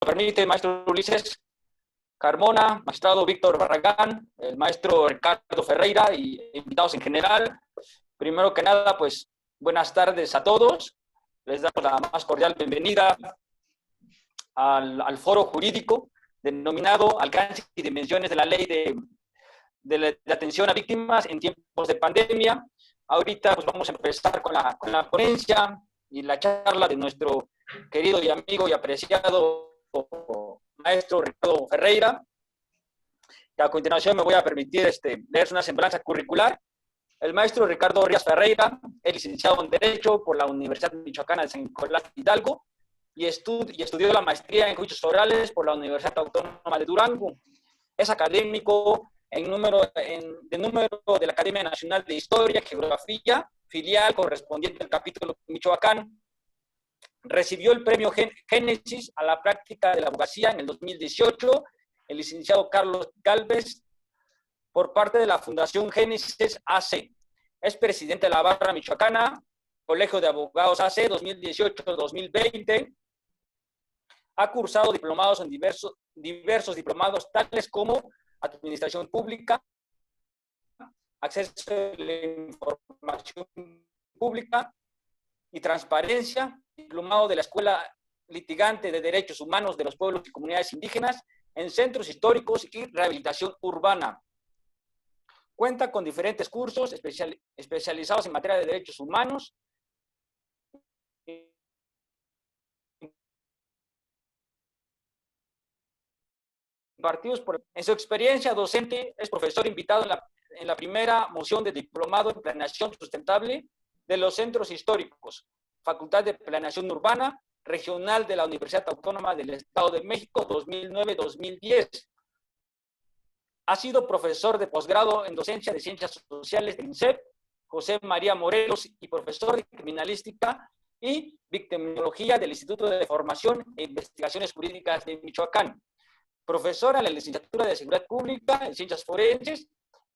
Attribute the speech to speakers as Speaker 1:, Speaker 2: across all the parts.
Speaker 1: permite, maestro Ulises Carmona, magistrado Víctor Barragán, el maestro Ricardo Ferreira y invitados en general. Primero que nada, pues, buenas tardes a todos. Les damos la más cordial bienvenida al foro jurídico denominado Alcance y Dimensiones de la Ley de Atención a Víctimas en tiempos de pandemia. Ahorita pues vamos a empezar con la ponencia y la charla de nuestro querido y amigo y apreciado maestro Ricardo Ferreira. Y a continuación me voy a permitir leer una semblanza curricular. El maestro Ricardo Rías Ferreira es licenciado en Derecho por la Universidad Michoacana de San Nicolás Hidalgo y estudió la maestría en Juicios Orales por la Universidad Autónoma de Durango. Es académico de número de la Academia Nacional de Historia y Geografía, filial correspondiente al capítulo Michoacán. Recibió el premio Génesis a la práctica de la abogacía en el 2018, el licenciado Carlos Gálvez, por parte de la Fundación Génesis AC. Es presidente de la Barra Michoacana, Colegio de Abogados AC 2018-2020. Ha cursado diplomados en diversos diplomados, tales como Administración Pública, Acceso a la Información Pública y Transparencia, diplomado de la Escuela Litigante de Derechos Humanos de los Pueblos y Comunidades Indígenas en Centros Históricos y Rehabilitación Urbana. Cuenta con diferentes cursos especializados en materia de derechos humanos. En su experiencia docente, es profesor invitado en la primera moción de diplomado en planeación sustentable de los centros históricos, Facultad de Planeación Urbana Regional de la Universidad Autónoma del Estado de México 2009-2010. Ha sido profesor de posgrado en docencia de Ciencias Sociales de INSEP, José María Morelos, y profesor de Criminalística y Victimología del Instituto de Formación e Investigaciones Jurídicas de Michoacán. Profesora en la licenciatura de Seguridad Pública en Ciencias Forenses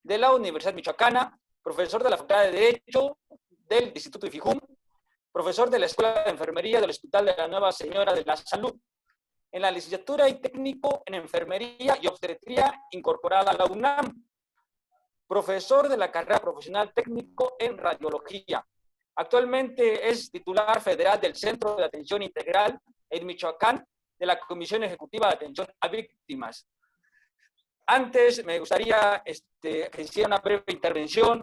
Speaker 1: de la Universidad Michoacana, profesor de la Facultad de Derecho del Instituto IFIJUM, profesor de la Escuela de Enfermería del Hospital de la Nueva Señora de la Salud, en la licenciatura y técnico en Enfermería y Obstetría incorporada a la UNAM, profesor de la carrera profesional técnico en Radiología. Actualmente es titular federal del Centro de Atención Integral en Michoacán de la Comisión Ejecutiva de Atención a Víctimas. Antes me gustaría que hiciera una breve intervención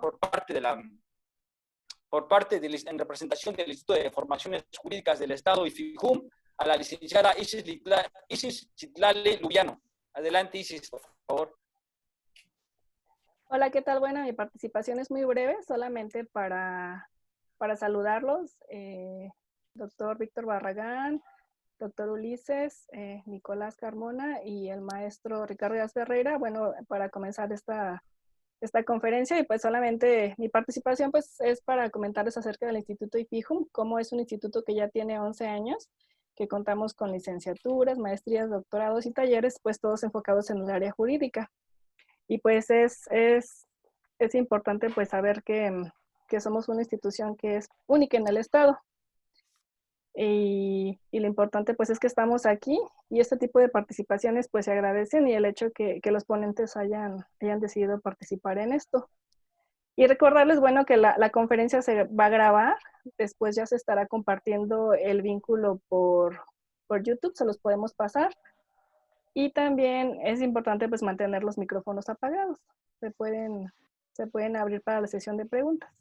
Speaker 1: en representación del Instituto de Formaciones Jurídicas del Estado IFIJUM a la licenciada Isis Citlali Lubiano. Adelante, Isis, por favor.
Speaker 2: Hola, ¿qué tal? Bueno, mi participación es muy breve, solamente para saludarlos. Doctor Víctor Barragán, doctor Ulises, Nicolás Carmona y el maestro Ricardo Rías Ferreira. Bueno, para comenzar esta conferencia, y pues solamente mi participación pues es para comentarles acerca del Instituto IFIJUM, como es un instituto que ya tiene 11 años, que contamos con licenciaturas, maestrías, doctorados y talleres, pues todos enfocados en el área jurídica. Y pues es importante pues saber que somos una institución que es única en el estado. Y lo importante pues es que estamos aquí y este tipo de participaciones pues se agradecen, y el hecho que los ponentes hayan decidido participar en esto. Y recordarles, bueno, que la conferencia se va a grabar, después ya se estará compartiendo el vínculo por YouTube, se los podemos pasar. Y también es importante pues mantener los micrófonos apagados. Se pueden abrir para la sesión de preguntas.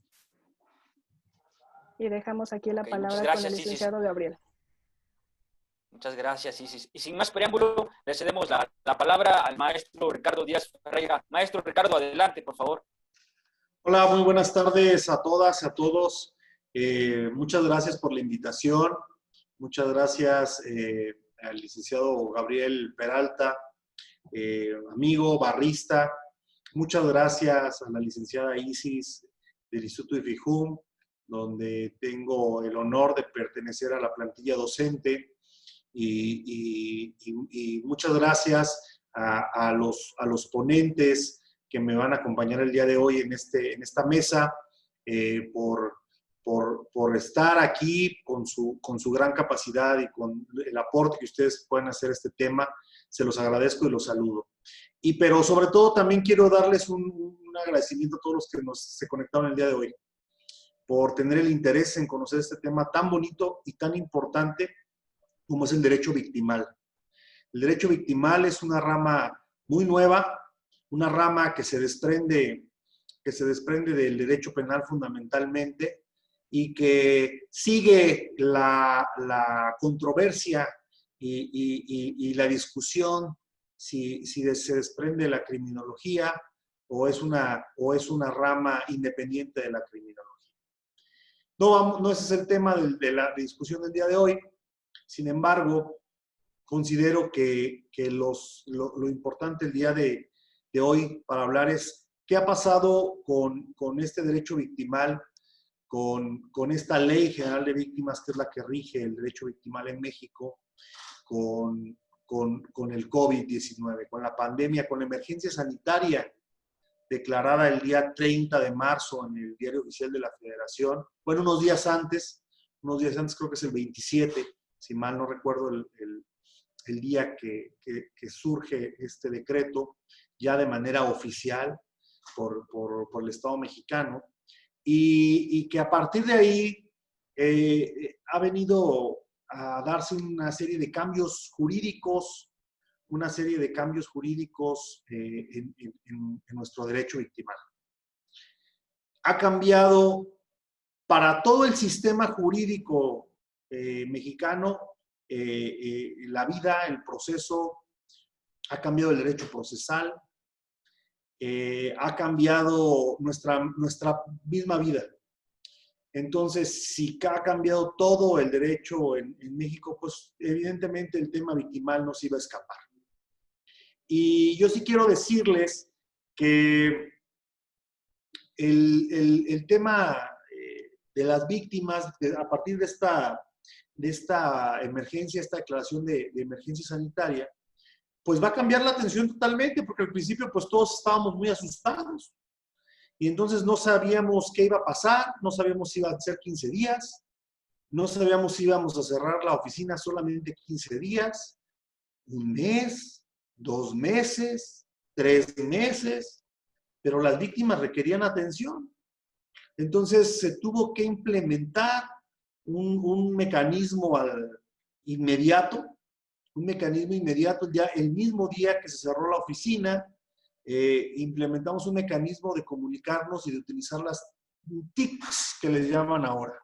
Speaker 2: Y dejamos aquí la palabra con el licenciado
Speaker 1: Isis.
Speaker 2: Gabriel.
Speaker 1: Muchas gracias, Isis. Y sin más preámbulo, le cedemos la palabra al maestro Ricardo Díaz Ferreira. Maestro Ricardo, adelante, por favor.
Speaker 3: Hola, muy buenas tardes a todas, a todos. Muchas gracias por la invitación. Muchas gracias al licenciado Gabriel Peralta, amigo, barrista. Muchas gracias a la licenciada Isis del Instituto IFIJUM, donde tengo el honor de pertenecer a la plantilla docente. Y muchas gracias a los ponentes que me van a acompañar el día de hoy en esta mesa, por por estar aquí con su gran capacidad y con el aporte que ustedes pueden hacer a este tema. Se los agradezco y los saludo. Pero sobre todo también quiero darles un agradecimiento a todos los que se conectaron el día de hoy por tener el interés en conocer este tema tan bonito y tan importante como es el derecho victimal. El derecho victimal es una rama muy nueva, una rama que se desprende del derecho penal fundamentalmente y que sigue la controversia y la discusión si se desprende de la criminología o es una rama independiente de la criminología. No ese es el tema de la discusión del día de hoy. Sin embargo, considero que lo importante el día de hoy para hablar es qué ha pasado con este derecho victimal, con esta Ley General de Víctimas, que es la que rige el derecho victimal en México, con el COVID-19, con la pandemia, con la emergencia sanitaria declarada el día 30 de marzo en el Diario Oficial de la Federación. Bueno, unos días antes, creo que es el 27, si mal no recuerdo el día que surge este decreto, ya de manera oficial por el Estado mexicano, y que a partir de ahí ha venido a darse una serie de cambios jurídicos, en nuestro derecho victimal. Ha cambiado para todo el sistema jurídico mexicano la vida, el proceso, ha cambiado el derecho procesal, ha cambiado nuestra misma vida. Entonces, si ha cambiado todo el derecho en México, pues evidentemente el tema victimal no se iba a escapar. Y yo sí quiero decirles que el tema de las víctimas, a partir de esta emergencia, esta declaración de emergencia sanitaria, pues va a cambiar la atención totalmente, porque al principio pues todos estábamos muy asustados. Y entonces no sabíamos qué iba a pasar, no sabíamos si iba a ser 15 días, no sabíamos si íbamos a cerrar la oficina solamente 15 días, un mes, 2 meses, 3 meses, pero las víctimas requerían atención. Entonces se tuvo que implementar un mecanismo inmediato, ya el mismo día que se cerró la oficina. Implementamos un mecanismo de comunicarnos y de utilizar las TICs que les llaman ahora,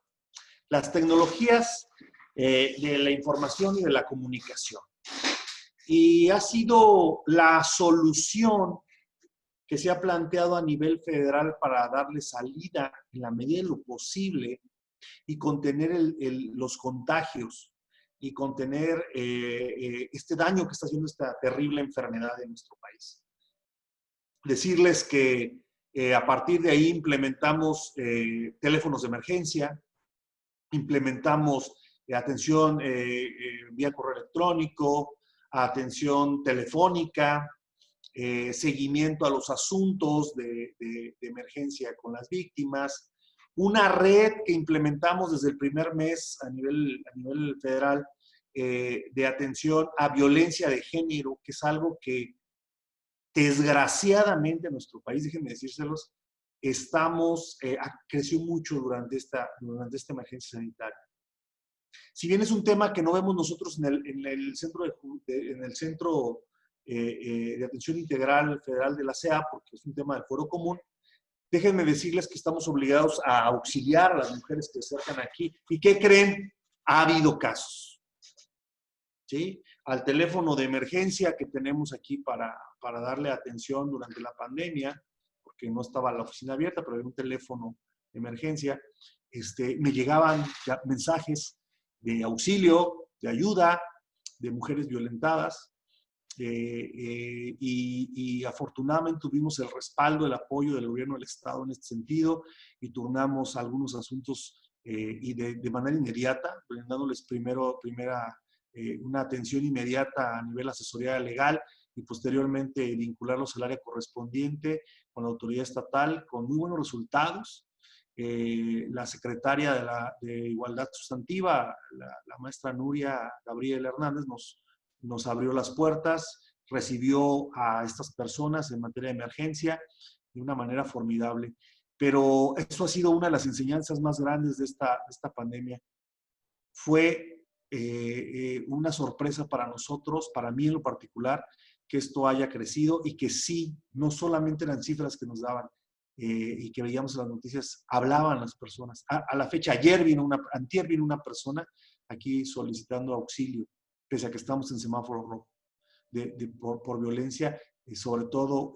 Speaker 3: las tecnologías de la información y de la comunicación. Y ha sido la solución que se ha planteado a nivel federal para darle salida en la medida de lo posible y contener los contagios y contener este daño que está haciendo esta terrible enfermedad en nuestro país. Decirles que a partir de ahí implementamos teléfonos de emergencia, implementamos atención vía correo electrónico, atención telefónica, seguimiento a los asuntos de emergencia con las víctimas, una red que implementamos desde el primer mes a nivel federal de atención a violencia de género, que es algo que desgraciadamente en nuestro país, déjenme decírselos, creció mucho durante esta emergencia sanitaria. Si bien es un tema que no vemos nosotros en el Centro de Atención Integral Federal de la CEA, porque es un tema del Foro Común, déjenme decirles que estamos obligados a auxiliar a las mujeres que se acercan aquí. ¿Y qué creen? Ha habido casos, ¿sí? Al teléfono de emergencia que tenemos aquí para darle atención durante la pandemia, porque no estaba la oficina abierta, pero había un teléfono de emergencia, me llegaban mensajes de auxilio, de ayuda, de mujeres violentadas, y afortunadamente tuvimos el respaldo, el apoyo del gobierno del Estado en este sentido, y turnamos algunos asuntos y de manera inmediata, brindándoles una atención inmediata a nivel asesoría legal y posteriormente vincularlos al área correspondiente con la autoridad estatal con muy buenos resultados. la secretaria de Igualdad Sustantiva, la maestra Nuria Gabriel Hernández, nos abrió las puertas, recibió a estas personas en materia de emergencia de una manera formidable. Pero eso ha sido una de las enseñanzas más grandes de esta pandemia. Fue una sorpresa para nosotros, para mí en lo particular, que esto haya crecido y que sí, no solamente eran cifras que nos daban y que veíamos en las noticias, hablaban las personas. A la fecha, antier vino una persona aquí solicitando auxilio, pese a que estamos en semáforo rojo, por violencia, sobre todo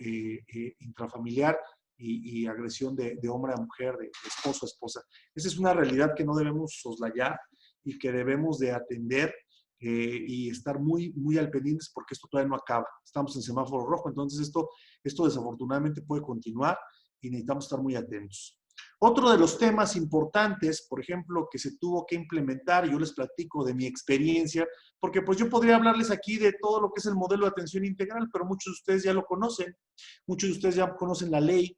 Speaker 3: intrafamiliar y agresión de hombre a mujer, de esposo a esposa. Esa es una realidad que no debemos soslayar y que debemos de atender y estar muy, muy al pendiente porque esto todavía no acaba. Estamos en semáforo rojo, entonces esto desafortunadamente puede continuar y necesitamos estar muy atentos. Otro de los temas importantes, por ejemplo, que se tuvo que implementar, yo les platico de mi experiencia, porque pues yo podría hablarles aquí de todo lo que es el modelo de atención integral, pero muchos de ustedes ya lo conocen, muchos de ustedes ya conocen la ley,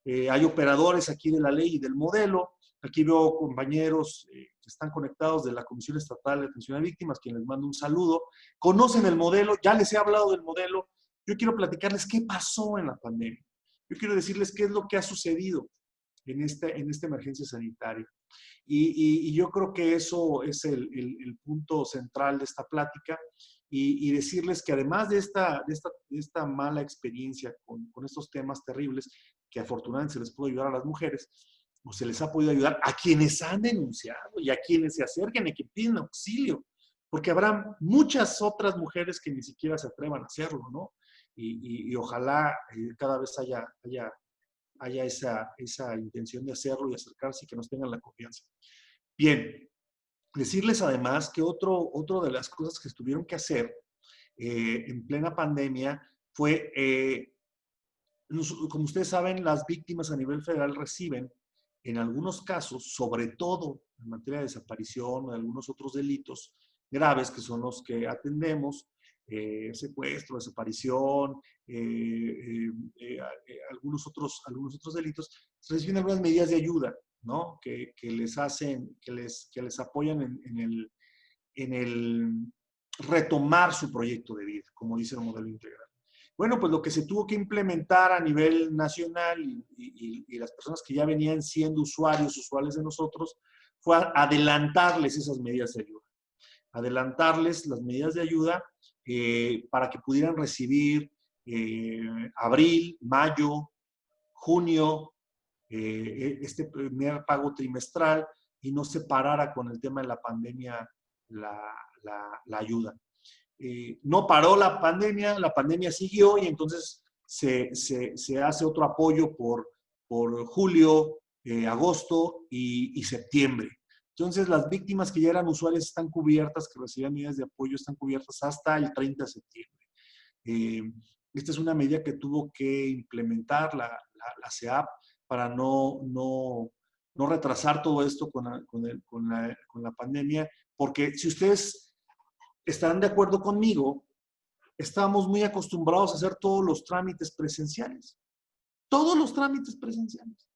Speaker 3: hay operadores aquí de la ley y del modelo. Aquí veo compañeros que están conectados de la Comisión Estatal de Atención a Víctimas, quienes les mando un saludo. Conocen el modelo, ya les he hablado del modelo. Yo quiero platicarles qué pasó en la pandemia. Yo quiero decirles qué es lo que ha sucedido en esta emergencia sanitaria. Y yo creo que eso es el punto central de esta plática y decirles que además de esta mala experiencia con estos temas terribles, que afortunadamente se les puede ayudar a las mujeres, o se les ha podido ayudar a quienes han denunciado y a quienes se acerquen y que piden auxilio, porque habrá muchas otras mujeres que ni siquiera se atrevan a hacerlo, ¿no? Y ojalá cada vez haya esa intención de hacerlo y acercarse y que nos tengan la confianza. Bien, decirles además que otro de las cosas que tuvieron que hacer en plena pandemia fue, como ustedes saben, las víctimas a nivel federal reciben, en algunos casos, sobre todo en materia de desaparición o de algunos otros delitos graves, que son los que atendemos, secuestro, desaparición, algunos otros delitos, se reciben algunas medidas de ayuda, ¿no? Que les apoyan en el retomar su proyecto de vida, como dice el modelo integral. Bueno, pues lo que se tuvo que implementar a nivel nacional y las personas que ya venían siendo usuarios de nosotros, fue adelantarles esas medidas de ayuda. Adelantarles las medidas de ayuda para que pudieran recibir abril, mayo, junio, este primer pago trimestral y no se parara con el tema de la pandemia la ayuda. No paró la pandemia siguió y entonces se hace otro apoyo por julio, agosto y septiembre. Entonces, las víctimas que ya eran usuarias están cubiertas, que recibían medidas de apoyo, están cubiertas hasta el 30 de septiembre. Esta es una medida que tuvo que implementar la CEAP para no retrasar todo esto con la pandemia, porque si ustedes estarán de acuerdo conmigo, estábamos muy acostumbrados a hacer todos los trámites presenciales. Todos los trámites presenciales.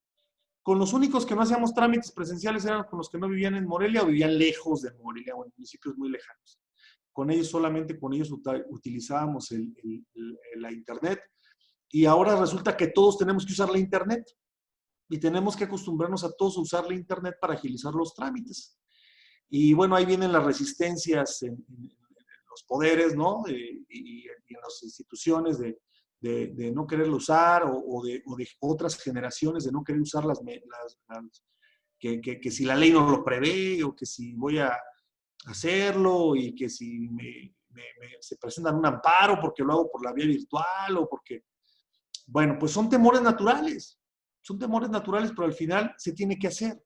Speaker 3: Con los únicos que no hacíamos trámites presenciales eran con los que no vivían en Morelia o vivían lejos de Morelia o en municipios muy lejanos. Solamente con ellos utilizábamos la internet y ahora resulta que todos tenemos que usar la internet y tenemos que acostumbrarnos a todos a usar la internet para agilizar los trámites. Y bueno, ahí vienen las resistencias en los poderes, ¿no? Y en las instituciones de no quererlo usar o de otras generaciones de no querer usar que si la ley no lo prevé o que si voy a hacerlo y que si se presentan un amparo porque lo hago por la vía virtual o porque... Bueno, pues son temores naturales, pero al final se tiene que hacer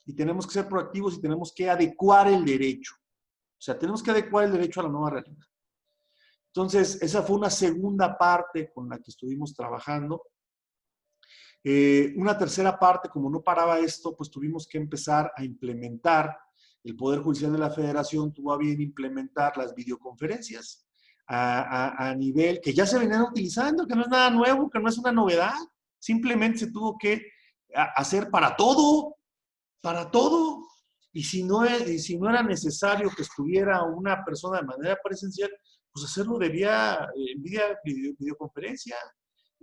Speaker 3: y tenemos que ser proactivos y tenemos que adecuar el derecho. O sea, tenemos que adecuar el derecho a la nueva realidad. Entonces, esa fue una segunda parte con la que estuvimos trabajando. Una tercera parte, como no paraba esto, pues tuvimos que empezar a implementar. El Poder Judicial de la Federación tuvo a bien implementar las videoconferencias a nivel que ya se venían utilizando, que no es nada nuevo, que no es una novedad. Simplemente se tuvo que hacer para todo, para todo. Y si no era necesario que estuviera una persona de manera presencial, pues hacerlo de vía videoconferencia.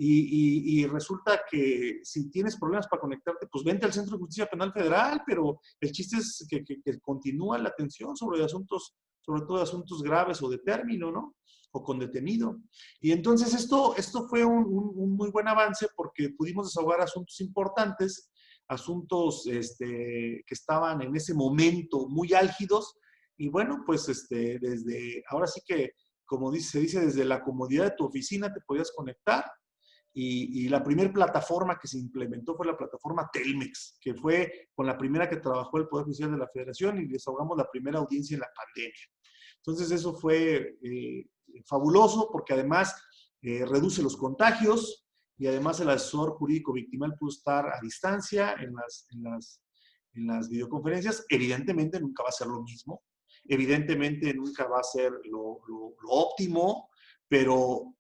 Speaker 3: Y resulta que si tienes problemas para conectarte, pues vente al Centro de Justicia Penal Federal, pero el chiste es que continúa la atención sobre todo asuntos graves o de término, ¿no? O con detenido. Y entonces esto fue un muy buen avance porque pudimos desahogar asuntos importantes, asuntos que estaban en ese momento muy álgidos. Y bueno, pues desde, ahora sí que, como se dice, desde la comodidad de tu oficina te podías conectar. Y la primera plataforma que se implementó fue la plataforma Telmex, que fue con la primera que trabajó el Poder Judicial de la Federación y desahogamos la primera audiencia en la pandemia. Entonces eso fue fabuloso porque además reduce los contagios y además el asesor jurídico victimal pudo estar a distancia en las videoconferencias. Evidentemente nunca va a ser lo mismo, evidentemente nunca va a ser lo óptimo, pero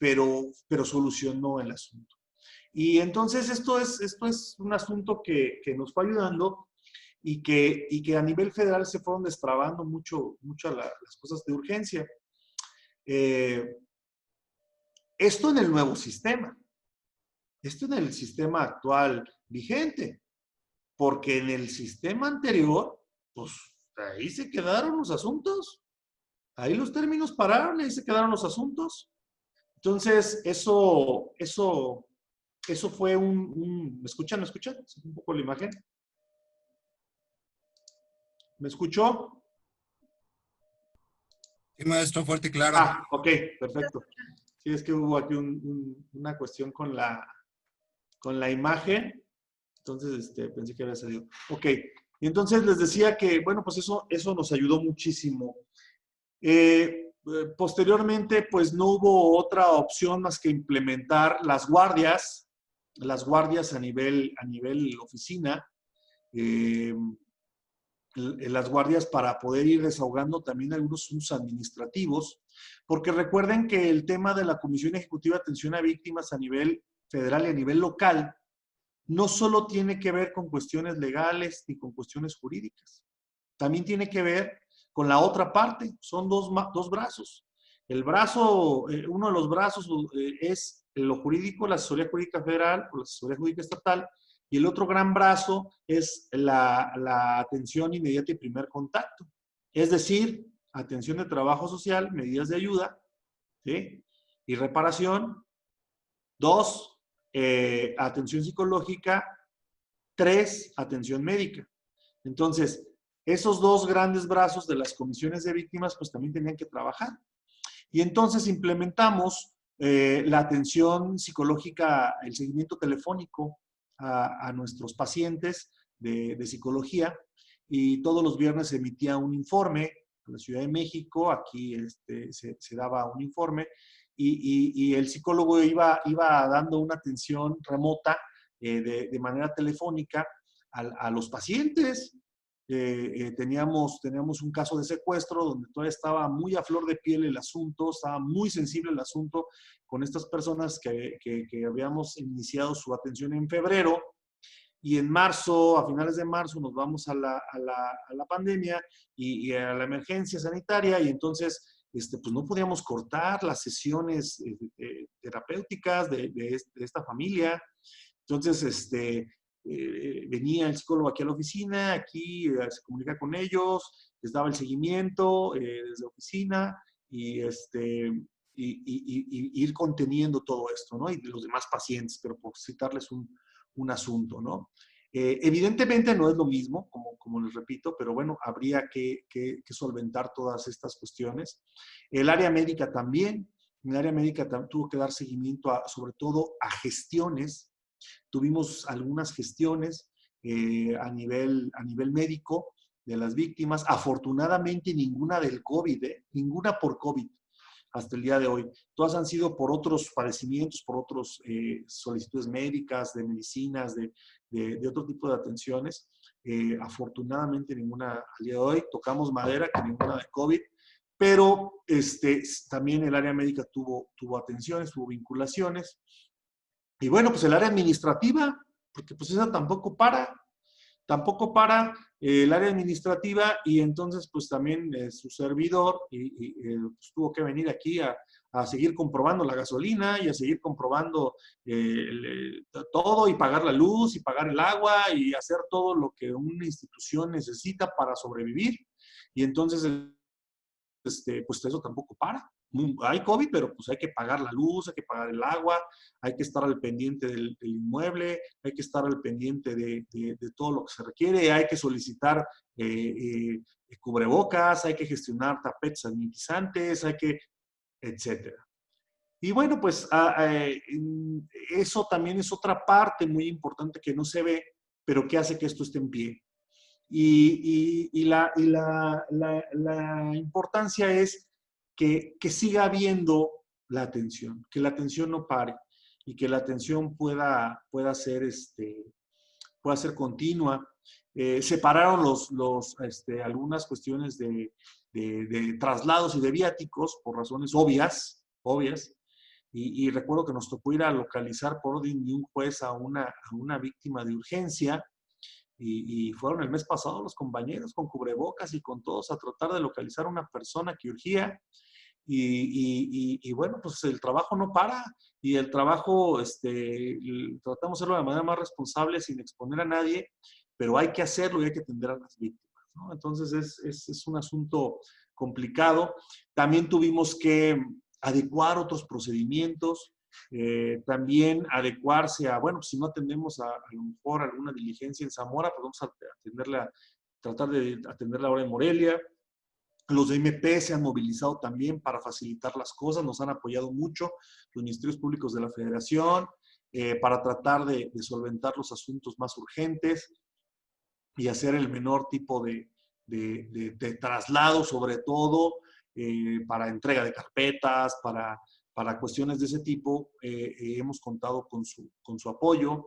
Speaker 3: solucionó el asunto. Y entonces esto es un asunto que nos fue ayudando y que a nivel federal se fueron destrabando mucho las cosas de urgencia. Esto en el nuevo sistema. Esto en el sistema actual vigente. Porque en el sistema anterior, pues ahí se quedaron los asuntos. Ahí los términos pararon, ahí se quedaron los asuntos. Entonces, eso fue ¿me escuchan? ¿Me escuchan? Un poco la imagen. ¿Me escuchó?
Speaker 4: Sí, maestro, fuerte y claro.
Speaker 3: Ah, ok, perfecto. Sí, es que hubo aquí una cuestión con la imagen. Entonces, pensé que había salido. Ok, y entonces les decía que, bueno, pues eso nos ayudó muchísimo. Posteriormente, pues no hubo otra opción más que implementar las guardias a nivel oficina, las guardias para poder ir desahogando también algunos asuntos administrativos, porque recuerden que el tema de la Comisión Ejecutiva de Atención a Víctimas a nivel federal y a nivel local no solo tiene que ver con cuestiones legales ni con cuestiones jurídicas, también tiene que ver con la otra parte. Son dos brazos. Uno de los brazos es lo jurídico, la asesoría jurídica federal o la asesoría jurídica estatal, y el otro gran brazo es la atención inmediata y primer contacto. Es decir, atención de trabajo social, medidas de ayuda, ¿sí? Y reparación. 2, atención psicológica. 3, atención médica. Entonces, esos dos grandes brazos de las comisiones de víctimas, pues también tenían que trabajar. Y entonces implementamos la atención psicológica, el seguimiento telefónico a nuestros pacientes de psicología, y todos los viernes se emitía un informe a la Ciudad de México, aquí se daba un informe, y el psicólogo iba dando una atención remota de manera telefónica a los pacientes. Teníamos un caso de secuestro donde todavía estaba muy a flor de piel el asunto, estaba muy sensible el asunto con estas personas que habíamos iniciado su atención en febrero, y en marzo, a finales de marzo, nos vamos a la pandemia y a la emergencia sanitaria, y entonces pues no podíamos cortar las sesiones terapéuticas de esta familia. Entonces, venía el psicólogo aquí a la oficina, aquí se comunica con ellos, les daba el seguimiento desde la oficina y ir conteniendo todo esto, ¿no? Y los demás pacientes, pero por citarles un asunto, ¿no? Evidentemente no es lo mismo, como les repito, pero bueno, habría que solventar todas estas cuestiones. El área médica también, tuvo que dar seguimiento sobre todo a gestiones. Tuvimos algunas gestiones a nivel médico de las víctimas. Afortunadamente ninguna del COVID, ninguna por COVID hasta el día de hoy. Todas han sido por otros padecimientos, por otras solicitudes médicas, de medicinas, de otro tipo de atenciones. Afortunadamente ninguna al día de hoy. Tocamos madera, que ninguna de COVID. Pero también el área médica tuvo atenciones, tuvo vinculaciones. Y bueno, pues el área administrativa, porque pues esa tampoco para el área administrativa, y entonces pues también su servidor pues, tuvo que venir aquí a seguir comprobando la gasolina y a seguir comprobando todo, y pagar la luz y pagar el agua y hacer todo lo que una institución necesita para sobrevivir. Y entonces pues eso tampoco para. Hay COVID, pero pues hay que pagar la luz, hay que pagar el agua, hay que estar al pendiente del inmueble, hay que estar al pendiente de todo lo que se requiere, hay que solicitar cubrebocas, hay que gestionar tapetes sanitizantes, etcétera. Y bueno, pues eso también es otra parte muy importante que no se ve, pero que hace que esto esté en pie. Y la importancia es que siga habiendo la atención, que la atención no pare y que la atención pueda ser continua. Separaron algunas cuestiones de traslados y de viáticos por razones obvias, y recuerdo que nos tocó ir a localizar por orden de un juez a una víctima de urgencia. Y fueron el mes pasado los compañeros con cubrebocas y con todos a tratar de localizar a una persona que urgía. Y bueno, pues el trabajo no para, y el trabajo tratamos de hacerlo de manera más responsable, sin exponer a nadie, pero hay que hacerlo y hay que atender a las víctimas, ¿no? Entonces es un asunto complicado. También tuvimos que adecuar otros procedimientos. También adecuarse a, bueno, si no atendemos a lo mejor alguna diligencia en Zamora, pues vamos a tratar de atenderla ahora en Morelia. Los de MP se han movilizado también para facilitar las cosas, nos han apoyado mucho los ministerios públicos de la Federación para tratar de solventar los asuntos más urgentes y hacer el menor tipo de traslado, sobre todo para entrega de carpetas, para cuestiones de ese tipo. Hemos contado con su apoyo.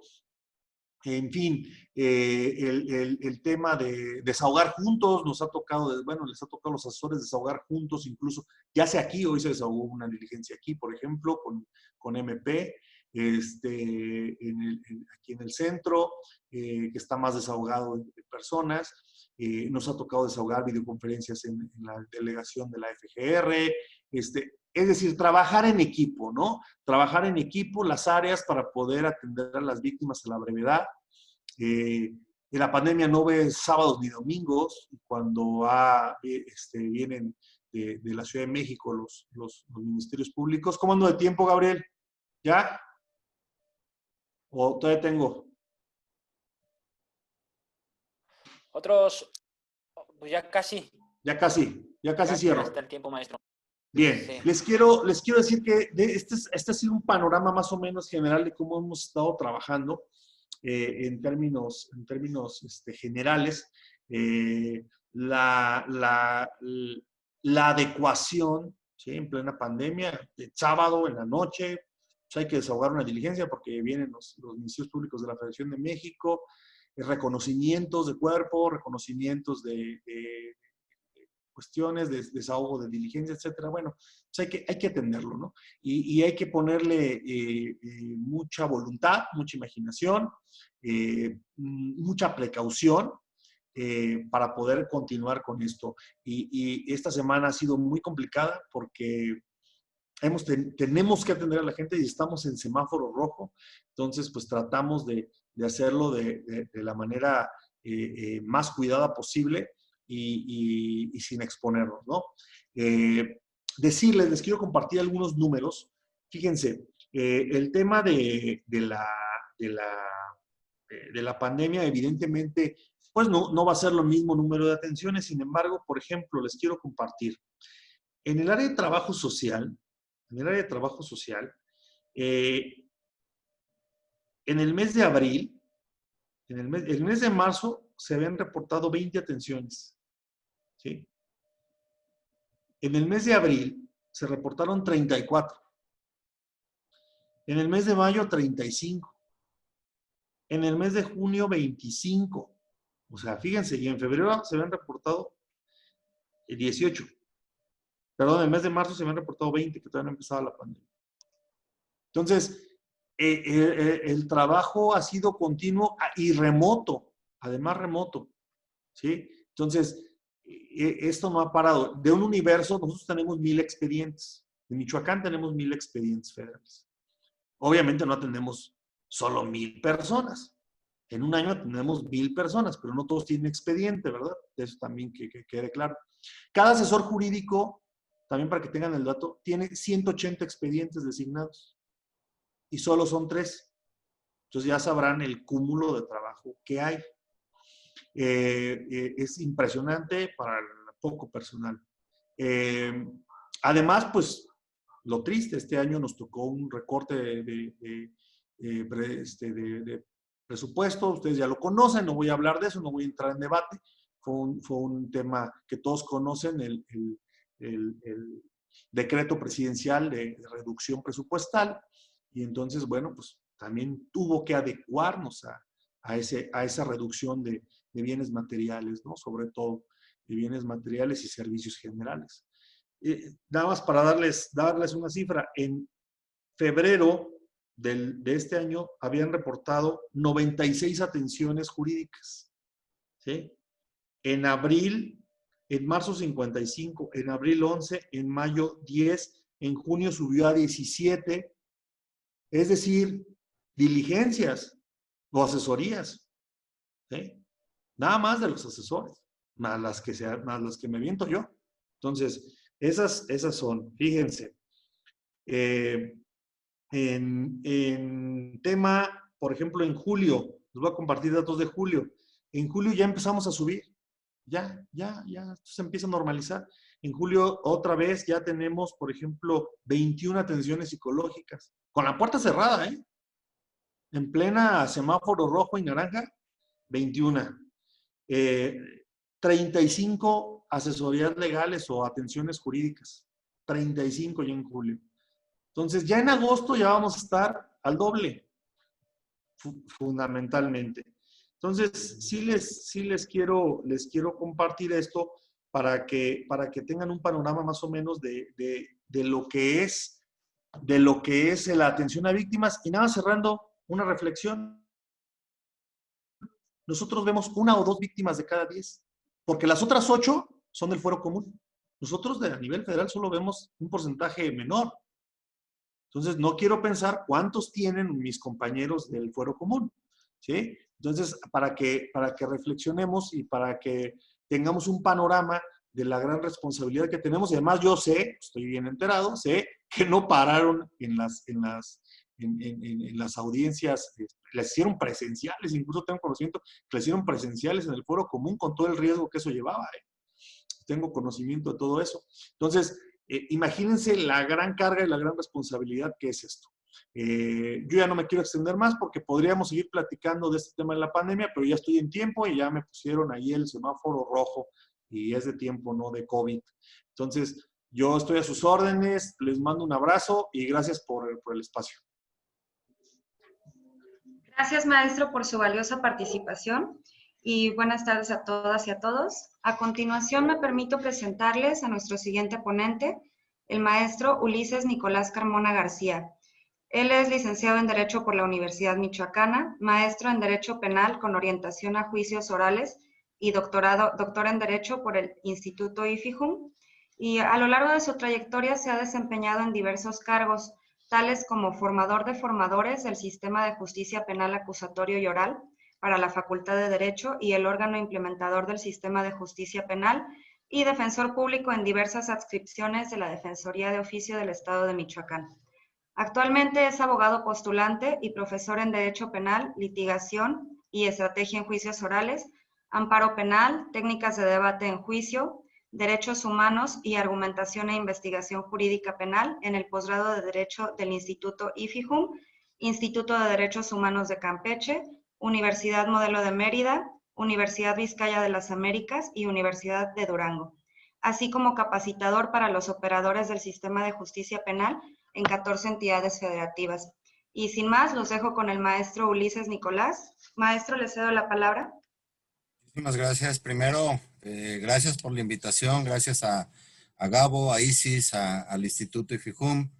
Speaker 3: En fin, el tema de desahogar juntos, nos ha tocado, bueno, les ha tocado a los asesores desahogar juntos, incluso, ya sea aquí, hoy se desahogó una diligencia aquí, por ejemplo, con MP, aquí en el centro, que está más desahogado de personas. Nos ha tocado desahogar videoconferencias en la delegación de la FGR, es decir, trabajar en equipo, ¿no? Trabajar en equipo las áreas para poder atender a las víctimas a la brevedad. En la pandemia no ve sábados ni domingos. Cuando vienen de la Ciudad de México los ministerios públicos. ¿Cómo ando de tiempo, Gabriel? ¿Ya? ¿O todavía tengo?
Speaker 1: Otros, pues ya casi.
Speaker 3: Ya casi cierro.
Speaker 1: Está el tiempo, maestro.
Speaker 3: Bien,
Speaker 1: Sí.
Speaker 3: les quiero decir que este ha sido un panorama más o menos general de cómo hemos estado trabajando en términos generales. La adecuación, ¿sí? En plena pandemia, el sábado en la noche, pues hay que desahogar una diligencia porque vienen los ministerios públicos de la Federación de México, reconocimientos de cuerpo, reconocimientos de cuestiones de desahogo de diligencia, etcétera. Bueno, pues hay que atenderlo, ¿no? Y hay que ponerle mucha voluntad, mucha imaginación, mucha precaución para poder continuar con esto. Y esta semana ha sido muy complicada porque tenemos que atender a la gente y estamos en semáforo rojo. Entonces, pues tratamos de hacerlo de la manera más cuidada posible y sin exponernos, ¿no? Les quiero compartir algunos números. Fíjense, el tema de la pandemia, evidentemente, pues no va a ser lo mismo número de atenciones. Sin embargo, por ejemplo, les quiero compartir. En el área de trabajo social, en el mes de abril, el mes de marzo, se habían reportado 20 atenciones, ¿sí? En el mes de abril se reportaron 34. En el mes de mayo, 35. En el mes de junio, 25. O sea, fíjense, y en febrero se habían reportado 18. Perdón, en el mes de marzo se habían reportado 20, que todavía no empezaba la pandemia. Entonces, el trabajo ha sido continuo y remoto, además remoto, ¿sí? Entonces, esto no ha parado. De un universo, nosotros tenemos 1000 expedientes. En Michoacán tenemos 1000 expedientes federales. Obviamente no atendemos solo 1000 personas. En un año atendemos 1000 personas, pero no todos tienen expediente, ¿verdad? Eso también que quede claro. Cada asesor jurídico, también para que tengan el dato, tiene 180 expedientes designados y solo son 3. Entonces ya sabrán el cúmulo de trabajo que hay. Es impresionante para el poco personal. Además, pues, lo triste, este año nos tocó un recorte de presupuesto, ustedes ya lo conocen, no voy a hablar de eso, no voy a entrar en debate. Fue un tema que todos conocen, el decreto presidencial de reducción presupuestal, y entonces, bueno, pues también tuvo que adecuarnos a esa reducción de bienes materiales, ¿no? Sobre todo de bienes materiales y servicios generales. Nada más para darles una cifra, en febrero de este año habían reportado 96 atenciones jurídicas, ¿sí? En abril, en marzo 55, en abril 11, en mayo 10, en junio subió a 17, es decir, diligencias o asesorías, ¿sí? Nada más de los asesores, más las que me viento yo. Entonces, esas son, fíjense. En tema, por ejemplo, en julio, les voy a compartir datos de julio. En julio ya empezamos a subir. Ya, esto se empieza a normalizar. En julio, otra vez, ya tenemos, por ejemplo, 21 atenciones psicológicas. Con la puerta cerrada, ¿eh? En plena semáforo rojo y naranja, 21. 35 asesorías legales o atenciones jurídicas. 35 ya en julio. Entonces, ya en agosto ya vamos a estar al doble, fundamentalmente. Entonces, sí les quiero compartir esto para que tengan un panorama más o menos de lo que es la atención a víctimas. Y nada, cerrando, una reflexión. Nosotros vemos 1 o 2 víctimas de cada 10, porque las otras 8 son del fuero común. Nosotros a nivel federal solo vemos un porcentaje menor. Entonces, no quiero pensar cuántos tienen mis compañeros del fuero común, ¿sí? Entonces, para que reflexionemos y para que tengamos un panorama de la gran responsabilidad que tenemos. Y además yo sé, estoy bien enterado, sé que no pararon en las audiencias, las hicieron presenciales, incluso tengo conocimiento que las hicieron presenciales en el fuero común con todo el riesgo que eso llevaba. Tengo conocimiento de todo eso. Entonces, imagínense la gran carga y la gran responsabilidad que es esto. Yo ya no me quiero extender más porque podríamos seguir platicando de este tema de la pandemia, pero ya estoy en tiempo y ya me pusieron ahí el semáforo rojo y es de tiempo, no de COVID. Entonces, yo estoy a sus órdenes, les mando un abrazo y gracias por el espacio.
Speaker 4: Gracias, maestro, por su valiosa participación y buenas tardes a todas y a todos. A continuación, me permito presentarles a nuestro siguiente ponente, el maestro Ulises Nicolás Carmona García. Él es licenciado en Derecho por la Universidad Michoacana, maestro en Derecho Penal con orientación a juicios orales y doctor en Derecho por el Instituto IFIJUM. Y a lo largo de su trayectoria se ha desempeñado en diversos cargos, tales como formador de formadores del Sistema de Justicia Penal Acusatorio y Oral para la Facultad de Derecho y el órgano implementador del Sistema de Justicia Penal, y defensor público en diversas adscripciones de la Defensoría de Oficio del Estado de Michoacán. Actualmente es abogado postulante y profesor en Derecho Penal, Litigación y Estrategia en Juicios Orales, Amparo Penal, Técnicas de Debate en Juicio, Derechos Humanos y Argumentación e Investigación Jurídica Penal en el posgrado de Derecho del Instituto IFIJUM, Instituto de Derechos Humanos de Campeche, Universidad Modelo de Mérida, Universidad Vizcaya de las Américas y Universidad de Durango, así como capacitador para los operadores del Sistema de Justicia Penal en 14 entidades federativas. Y sin más, los dejo con el maestro Ulises Nicolás. Maestro, le cedo la palabra.
Speaker 5: Muchísimas gracias. Primero, gracias por la invitación, gracias a Gabo, a Isis, al Instituto IFIJUM.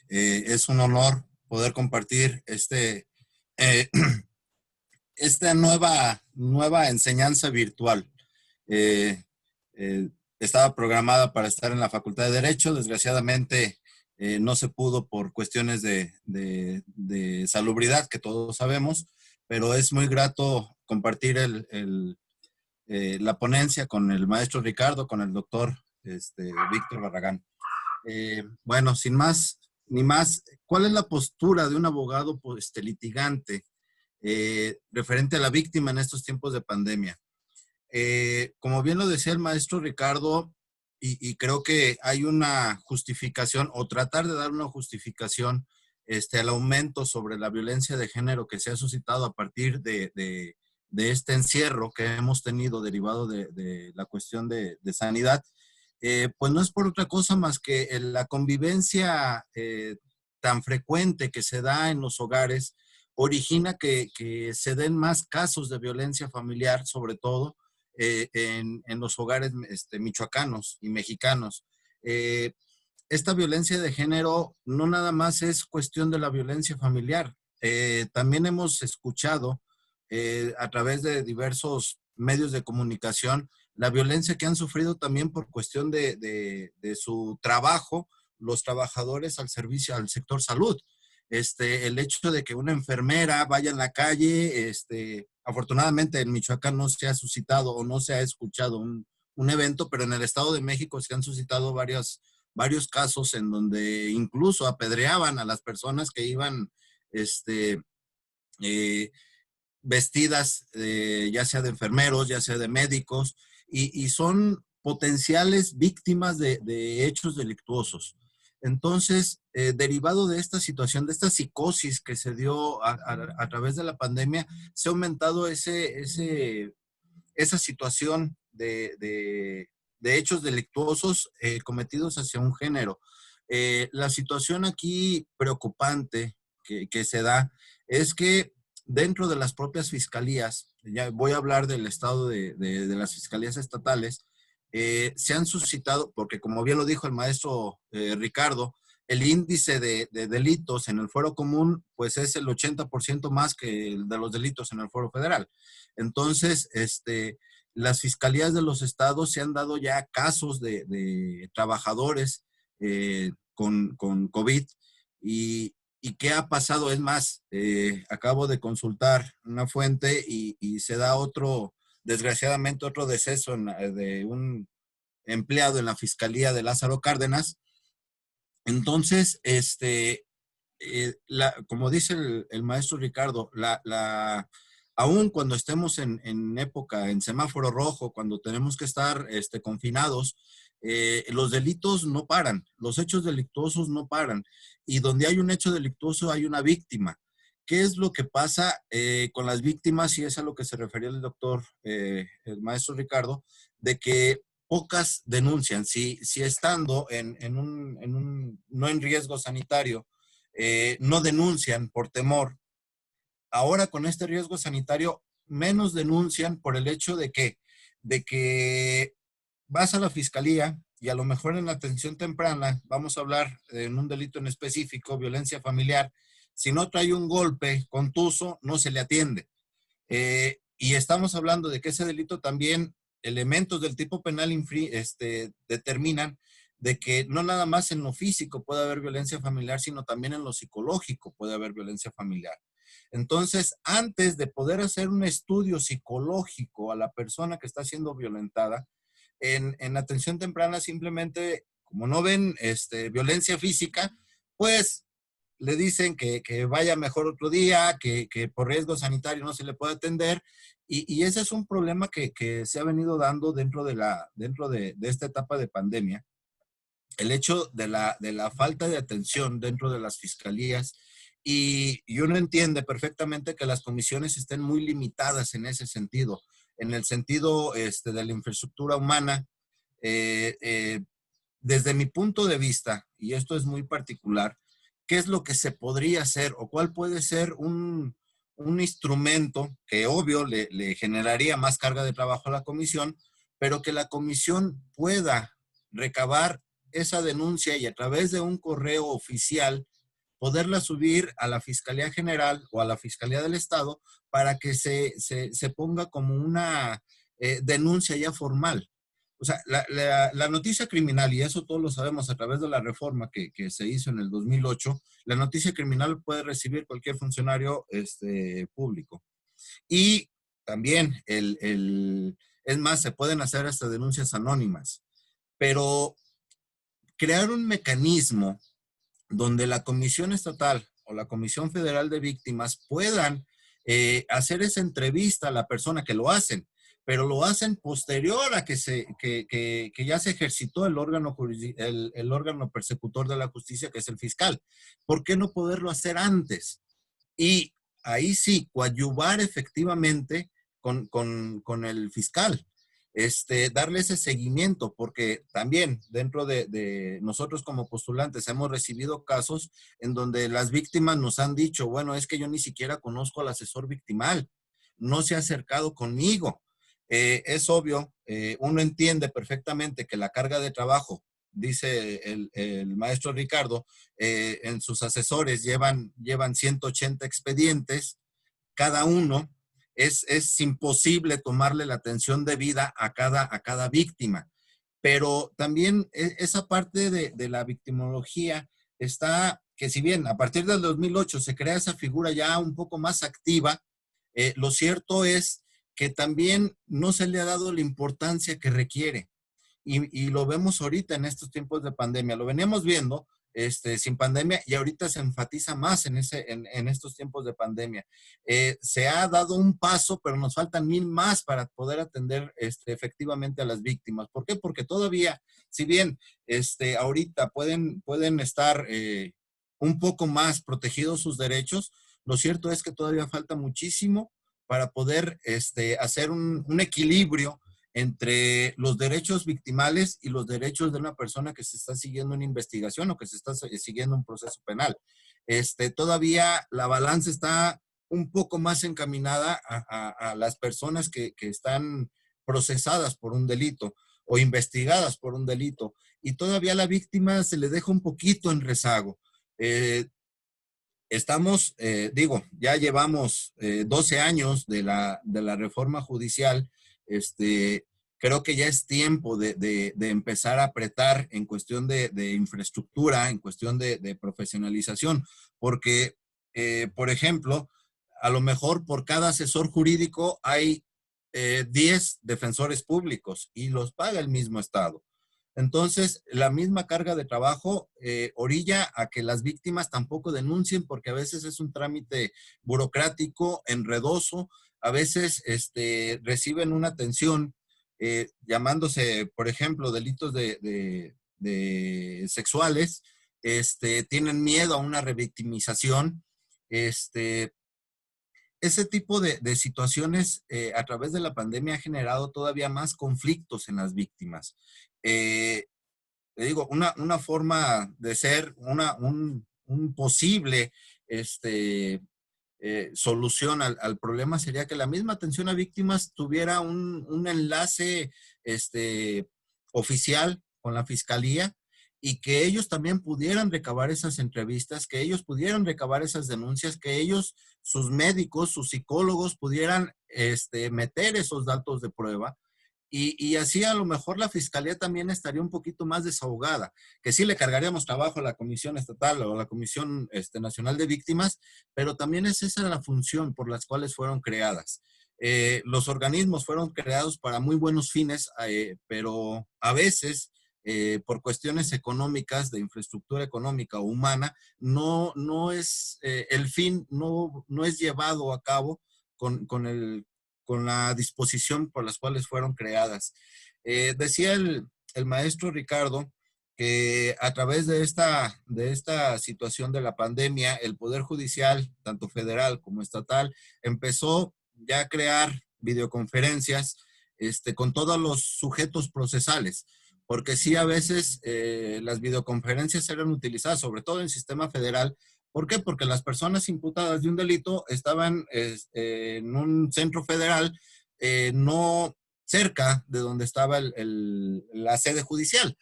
Speaker 5: Es un honor poder compartir esta nueva enseñanza virtual. Estaba programada para estar en la Facultad de Derecho, desgraciadamente no se pudo por cuestiones de salubridad, que todos sabemos, pero es muy grato compartir la ponencia con el maestro Ricardo, con el doctor Víctor Barragán. Bueno, sin más ni más, ¿cuál es la postura de un abogado litigante referente a la víctima en estos tiempos de pandemia? Como bien lo decía el maestro Ricardo, y creo que hay una justificación, o tratar de dar una justificación al aumento sobre la violencia de género que se ha suscitado a partir de este encierro que hemos tenido derivado de la cuestión de sanidad, pues no es por otra cosa más que la convivencia tan frecuente que se da en los hogares origina que se den más casos de violencia familiar, sobre todo en los hogares michoacanos y mexicanos. Esta violencia de género no nada más es cuestión de la violencia familiar. También hemos escuchado a través de diversos medios de comunicación la violencia que han sufrido también por cuestión de su trabajo los trabajadores al servicio, al sector salud. El hecho de que una enfermera vaya en la calle, afortunadamente en Michoacán no se ha suscitado o no se ha escuchado un evento, pero en el Estado de México se han suscitado varios casos en donde incluso apedreaban a las personas que iban vestidas, ya sea de enfermeros, ya sea de médicos, y son potenciales víctimas de hechos delictuosos. Entonces, derivado de esta situación, de esta psicosis que se dio a través de la pandemia, se ha aumentado esa situación de hechos delictuosos cometidos hacia un género. La situación aquí preocupante que se da es que dentro de las propias fiscalías, ya voy a hablar del estado de las fiscalías estatales, se han suscitado, porque como bien lo dijo el maestro Ricardo, el índice de delitos en el fuero común, pues es el 80% más que el de los delitos en el fuero federal. Entonces, las fiscalías de los estados se han dado ya casos de trabajadores con COVID ¿Y qué ha pasado? Es más, acabo de consultar una fuente y se da desgraciadamente otro deceso de un empleado en la Fiscalía de Lázaro Cárdenas. Entonces, como dice el maestro Ricardo, aún cuando estemos en época, en semáforo rojo, cuando tenemos que estar confinados, los delitos no paran, los hechos delictuosos no paran. Y donde hay un hecho delictuoso hay una víctima. ¿Qué es lo que pasa con las víctimas? Y es a lo que se refería el doctor, el maestro Ricardo, de que pocas denuncian. Si estando no en riesgo sanitario, no denuncian por temor, ahora con este riesgo sanitario, menos denuncian por el hecho de que vas a la fiscalía y a lo mejor en la atención temprana, vamos a hablar en un delito en específico, violencia familiar, si no trae un golpe contuso, no se le atiende. Y estamos hablando de que ese delito también, elementos del tipo penal determinan de que no nada más en lo físico puede haber violencia familiar, sino también en lo psicológico puede haber violencia familiar. Entonces, antes de poder hacer un estudio psicológico a la persona que está siendo violentada, en atención temprana simplemente, como no ven violencia física, pues le dicen que vaya mejor otro día, que por riesgo sanitario no se le puede atender, y ese es un problema que se ha venido dando dentro de esta etapa de pandemia. El hecho de la falta de atención dentro de las fiscalías, y uno entiende perfectamente que las comisiones estén muy limitadas en ese sentido, en el sentido de la infraestructura humana. Desde mi punto de vista, y esto es muy particular, ¿qué es lo que se podría hacer o cuál puede ser un instrumento que obvio le generaría más carga de trabajo a la comisión, pero que la comisión pueda recabar esa denuncia y a través de un correo oficial poderla subir a la Fiscalía General o a la Fiscalía del Estado para que se ponga como una denuncia ya formal. O sea, la noticia criminal, y eso todos lo sabemos a través de la reforma que se hizo en el 2008, la noticia criminal puede recibir cualquier funcionario público. Y también, es más, se pueden hacer hasta denuncias anónimas. Pero crear un mecanismo donde la Comisión Estatal o la Comisión Federal de Víctimas puedan hacer esa entrevista a la persona que lo hacen, pero lo hacen posterior a que ya se ejercitó el órgano persecutor de la justicia, que es el fiscal. ¿Por qué no poderlo hacer antes? Y ahí sí, coadyuvar efectivamente con el fiscal. Darle ese seguimiento, porque también dentro de nosotros como postulantes hemos recibido casos en donde las víctimas nos han dicho, bueno, es que yo ni siquiera conozco al asesor victimal, no se ha acercado conmigo. Es obvio, uno entiende perfectamente que la carga de trabajo, dice el maestro Ricardo, en sus asesores llevan 180 expedientes, cada uno. Es imposible tomarle la atención debida a cada víctima. Pero también esa parte de la victimología está, que si bien a partir del 2008 se crea esa figura ya un poco más activa, lo cierto es que también no se le ha dado la importancia que requiere. Y lo vemos ahorita en estos tiempos de pandemia. Lo veníamos viendo sin pandemia y ahorita se enfatiza más en estos tiempos de pandemia. Se ha dado un paso, pero nos faltan 1000 más para poder atender efectivamente a las víctimas. ¿Por qué? Porque todavía, si bien ahorita pueden estar un poco más protegidos sus derechos, lo cierto es que todavía falta muchísimo para poder hacer un equilibrio entre los derechos victimales y los derechos de una persona que se está siguiendo una investigación o que se está siguiendo un proceso penal. Todavía la balanza está un poco más encaminada a las personas que están procesadas por un delito o investigadas por un delito, y todavía a la víctima se le deja un poquito en rezago. Ya llevamos 12 años de la reforma judicial. Creo que ya es tiempo de empezar a apretar en cuestión de infraestructura, en cuestión de profesionalización, porque, por ejemplo, a lo mejor por cada asesor jurídico hay 10 defensores públicos y los paga el mismo Estado. Entonces, la misma carga de trabajo orilla a que las víctimas tampoco denuncien, porque a veces es un trámite burocrático, enredoso, a veces reciben una atención llamándose, por ejemplo, delitos de sexuales, tienen miedo a una revictimización. Ese tipo de situaciones a través de la pandemia ha generado todavía más conflictos en las víctimas. Le digo, una forma de ser, un posible solución al problema sería que la misma atención a víctimas tuviera un enlace oficial con la fiscalía, y que ellos también pudieran recabar esas entrevistas, que ellos pudieran recabar esas denuncias, que ellos, sus médicos, sus psicólogos pudieran meter esos datos de prueba. Y así a lo mejor la fiscalía también estaría un poquito más desahogada, que sí le cargaríamos trabajo a la Comisión Estatal o a la Comisión Nacional de Víctimas, pero también es esa la función por las cuales fueron creadas. Los organismos fueron creados para muy buenos fines, pero a veces por cuestiones económicas, de infraestructura económica o humana, no es el fin, no es llevado a cabo con la disposición por las cuales fueron creadas. Decía el maestro Ricardo que a través de esta situación de la pandemia, el Poder Judicial, tanto federal como estatal, empezó ya a crear videoconferencias con todos los sujetos procesales, porque sí, a veces las videoconferencias eran utilizadas, sobre todo en el sistema federal. ¿Por qué? Porque las personas imputadas de un delito estaban en un centro federal, no cerca de donde estaba la sede judicial.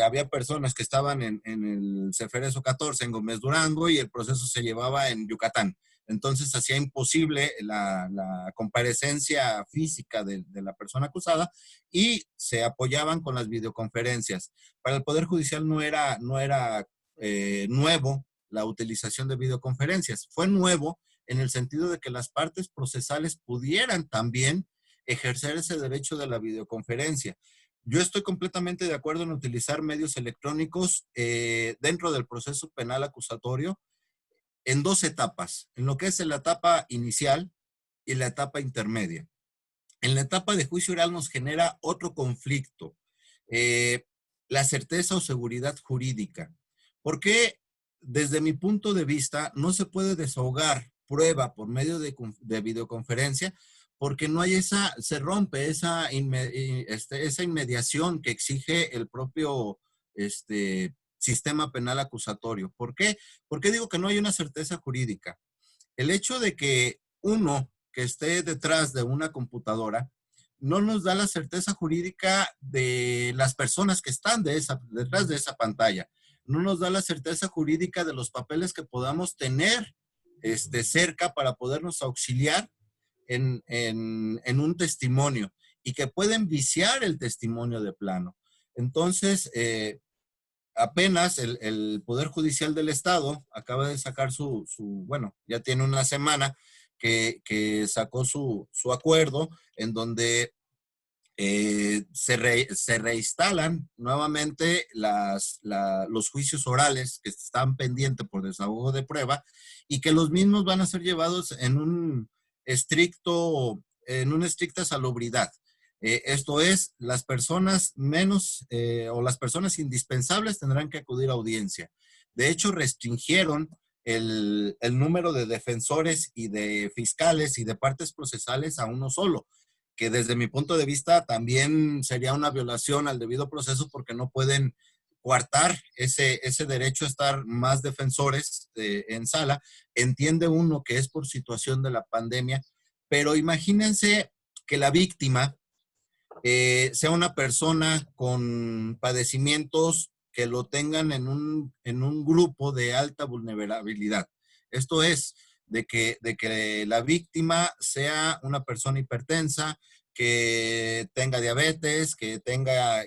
Speaker 5: Había personas que estaban en el Ceferezo 14 en Gómez Durango y el proceso se llevaba en Yucatán. Entonces hacía imposible la comparecencia física de la persona acusada y se apoyaban con las videoconferencias. Para el Poder Judicial no era nuevo la utilización de videoconferencias. Fue nuevo en el sentido de que las partes procesales pudieran también ejercer ese derecho de la videoconferencia. Yo estoy completamente de acuerdo en utilizar medios electrónicos dentro del proceso penal acusatorio en dos etapas, en lo que es la etapa inicial y la etapa intermedia. En la etapa de juicio oral nos genera otro conflicto, la certeza o seguridad jurídica. ¿Por qué? Desde mi punto de vista, no se puede desahogar prueba por medio de videoconferencia porque no hay se rompe esa inmediación que exige el propio sistema penal acusatorio. ¿Por qué? Porque digo que no hay una certeza jurídica. El hecho de que uno que esté detrás de una computadora no nos da la certeza jurídica de las personas que están detrás de esa pantalla. No nos da la certeza jurídica de los papeles que podamos tener cerca para podernos auxiliar en un testimonio y que pueden viciar el testimonio de plano. Entonces, apenas el Poder Judicial del Estado acaba de sacar bueno, ya tiene una semana que sacó su acuerdo en donde se reinstalan nuevamente los juicios orales que están pendientes por desahogo de prueba y que los mismos van a ser llevados en una estricta salubridad. Esto es, las personas o las personas indispensables tendrán que acudir a audiencia. De hecho, restringieron el número de defensores y de fiscales y de partes procesales a uno solo, que desde mi punto de vista también sería una violación al debido proceso porque no pueden coartar ese derecho a estar más defensores en sala. Entiende uno que es por situación de la pandemia, pero imagínense que la víctima sea una persona con padecimientos que lo tengan en un grupo de alta vulnerabilidad. Esto es, de que la víctima sea una persona hipertensa, que tenga diabetes, que tenga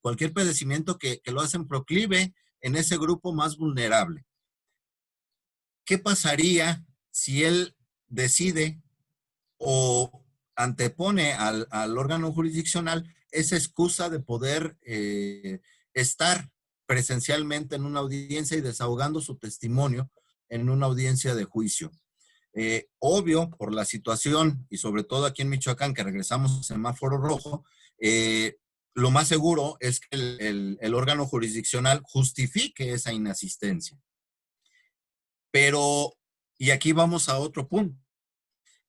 Speaker 5: cualquier padecimiento que lo hacen proclive en ese grupo más vulnerable. ¿Qué pasaría si él decide o antepone al órgano jurisdiccional esa excusa de poder estar presencialmente en una audiencia y desahogando su testimonio en una audiencia de juicio? Obvio, por la situación, y sobre todo aquí en Michoacán, que regresamos a semáforo rojo, lo más seguro es que el órgano jurisdiccional justifique esa inasistencia. Pero, y aquí vamos a otro punto.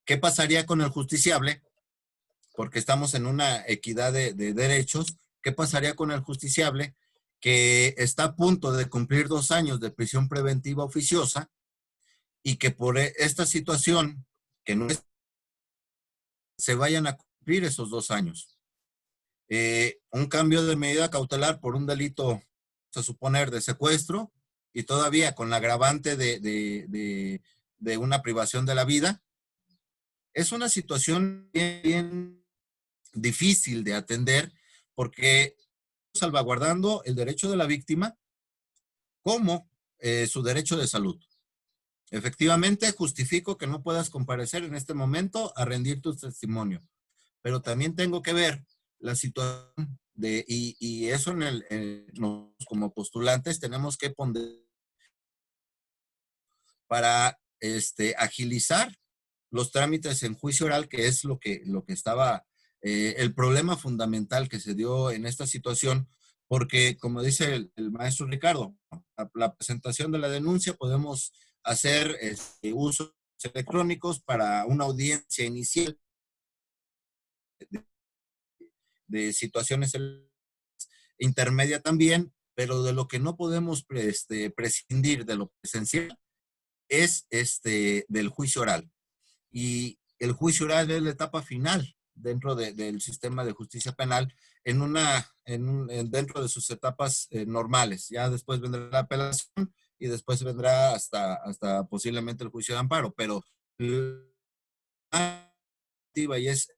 Speaker 5: ¿Qué pasaría con el justiciable? Porque estamos en una equidad de derechos. ¿Qué pasaría con el justiciable que está a punto de cumplir 2 años de prisión preventiva oficiosa y que por esta situación, que no es, se vayan a cumplir esos 2 años? Un cambio de medida cautelar por un delito, se suponer, de secuestro y todavía con la agravante de una privación de la vida. Es una situación bien difícil de atender porque salvaguardando el derecho de la víctima como su derecho de salud. Efectivamente, justifico que no puedas comparecer en este momento a rendir tu testimonio, pero también tengo que ver la situación y eso como postulantes tenemos que poner para agilizar los trámites en juicio oral, que es lo que estaba, el problema fundamental que se dio en esta situación, porque como dice el maestro Ricardo, la presentación de la denuncia podemos hacer usos electrónicos para una audiencia inicial de situaciones intermedia también, pero de lo que no podemos prescindir de lo presencial es del juicio oral. Y el juicio oral es la etapa final dentro del sistema de justicia penal dentro de sus etapas normales. Ya después vendrá la apelación y después vendrá hasta posiblemente el juicio de amparo, pero y es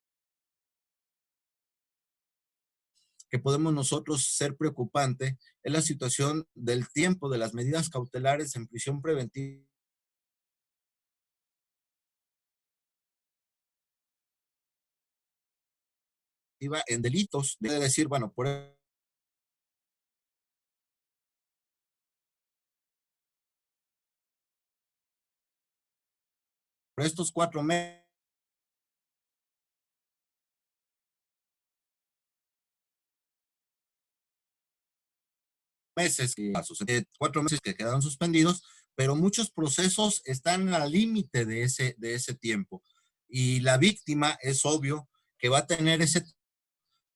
Speaker 5: que podemos nosotros ser preocupante es la situación del tiempo de las medidas cautelares en prisión preventiva en delitos. Debe decir, bueno, por estos 4 meses, 4 meses que quedaron suspendidos, pero muchos procesos están al límite de ese tiempo. Y la víctima es obvio que va a tener